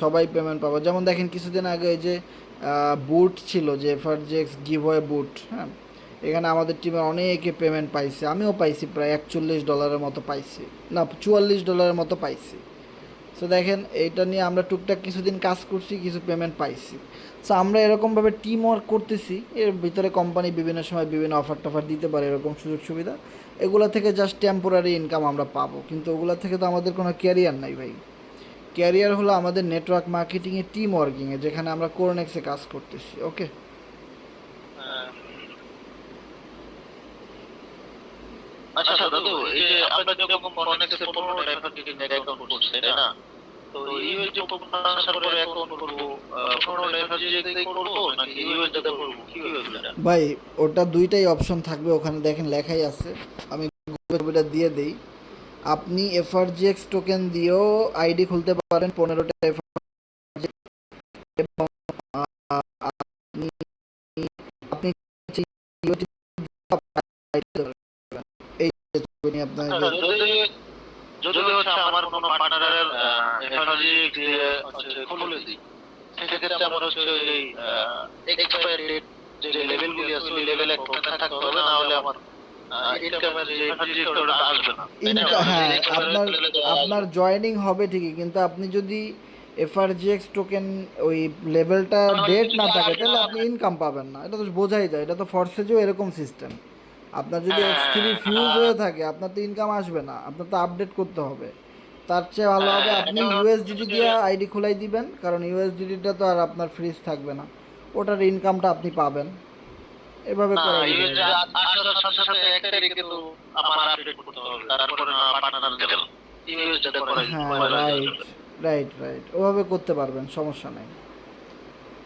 সবাই পেমেন্ট পাবো। যেমন দেখেন কিছুদিন আগে এই যে বুট ছিল, যে এফআরজিএক্স গিভওয়ে বুট, হ্যাঁ, এখানে আমাদের টিমে অনেকে পেমেন্ট পাইছে, আমিও পাইছি, প্রায় $41 মতো পাইছি, না $44 মতো পাইছি। সো দেখেন এইটা নিয়ে আমরা টুকটাক কিছুদিন কাজ করছি, কিছু পেমেন্ট পাইছি। সো আমরা এরকমভাবে টিম ওয়ার্ক করতেছি, এর ভিতরে কোম্পানি বিভিন্ন সময় বিভিন্ন অফার টফার দিতে পারে, এরকম সুযোগ সুবিধা। এগুলো থেকে জাস্ট টেম্পোরারি ইনকাম আমরা পাবো, কিন্তু ওগুলো থেকে তো আমাদের কোনো ক্যারিয়ার নাই ভাই। ক্যারিয়ার হলো আমাদের নেটওয়ার্ক মার্কেটিংয়ে, টিম ওয়ার্কিংয়ে, যেখানে আমরা কোরনেক্সে কাজ করতেছি। ওকে, আচ্ছা দাদু, এই যে আমরা যখন কনেক্টে 15 টাকা থেকে অ্যাকাউন্ট করছি, তাই না? তো ইউএস যে আসার পরে অ্যাকাউন্ট করবো, 15 টাকা দিয়ে করবো নাকি ইউএস তে করবো, কি হবে এটা? ভাই ওটা দুইটাই অপশন থাকবে, ওখানে দেখেন লেখাই আছে, আমি গুগলটা দিয়ে দেই। আপনি এফআরজিএক্স টোকেন দিয়েও আইডি খুলতে পারেন, 15টা এফআরজিএক্স, এবং আপনি আপনি ইউটি এই যে আপনাকে আচ্ছা, যদি হচ্ছে আমার কোনো পার্টনারের এফআরজি দিয়ে হচ্ছে খুলে দিই, সেক্ষেত্রে আমার হচ্ছে এই এক্সপায়ার ডেট যে লেভেলগুলি আছে ওই লেভেলে টোকেন থাকতে হবে, না হলে আমার ইনকামের যে এফআরজি ওটা আসবে না। হ্যাঁ, আপনার জয়েনিং হবে ঠিকই, কিন্তু আপনি যদি এফআরজিএক্স টোকেন ওই লেভেলটা ডেট না থাকে তাহলে আপনি ইনকাম পাবেন না, এটা তো বোঝাই যায়। এটা তো ফরসেজও এরকম সিস্টেম। আপনার যদি X3 ফিউজ হয়ে থাকে আপনার তো ইনকাম আসবে না, আপনার তো আপডেট করতে হবে। তার চেয়ে ভালো হবে আপনি ইউএসডিটি দিয়ে আইডি খোলাই দিবেন, কারণ ইউএসডিটিটা তো আর আপনার ফ্রিজ থাকবে না, ওটার ইনকামটা আপনি পাবেন। এভাবে করে দিবেন। আসার সাথে সাথে এক তারিখে তো আমার আপডেট করতে হবে, তারপরে না পার্টনার লেভেল ইউএস যাতে করে হ্যাঁ, রাইট, ওভাবে করতে পারবেন, সমস্যা নেই।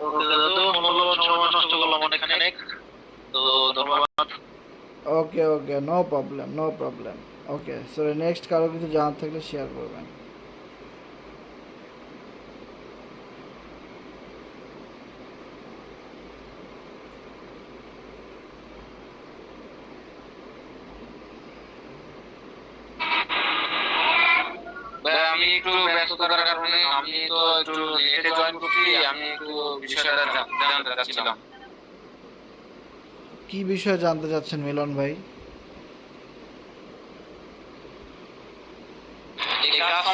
ওকে দাদু, মূল্যবান সময় নষ্ট করলাম অনেক, তো ধন্যবাদ। ওকে, নো প্রবলেম। ওকে, সো নেক্সট কারো কিছু জানার থাকলে শেয়ার করবেন। ভাই আমি একটু ব্যস্ততার কারণে আমি তো একটু লেটে জয়েন করছি, আমি একটু বিষয়টা জানতে চাচ্ছিলাম। কি বিষয়ে জানতে চাচ্ছেন মিলন ভাই? এই কাজ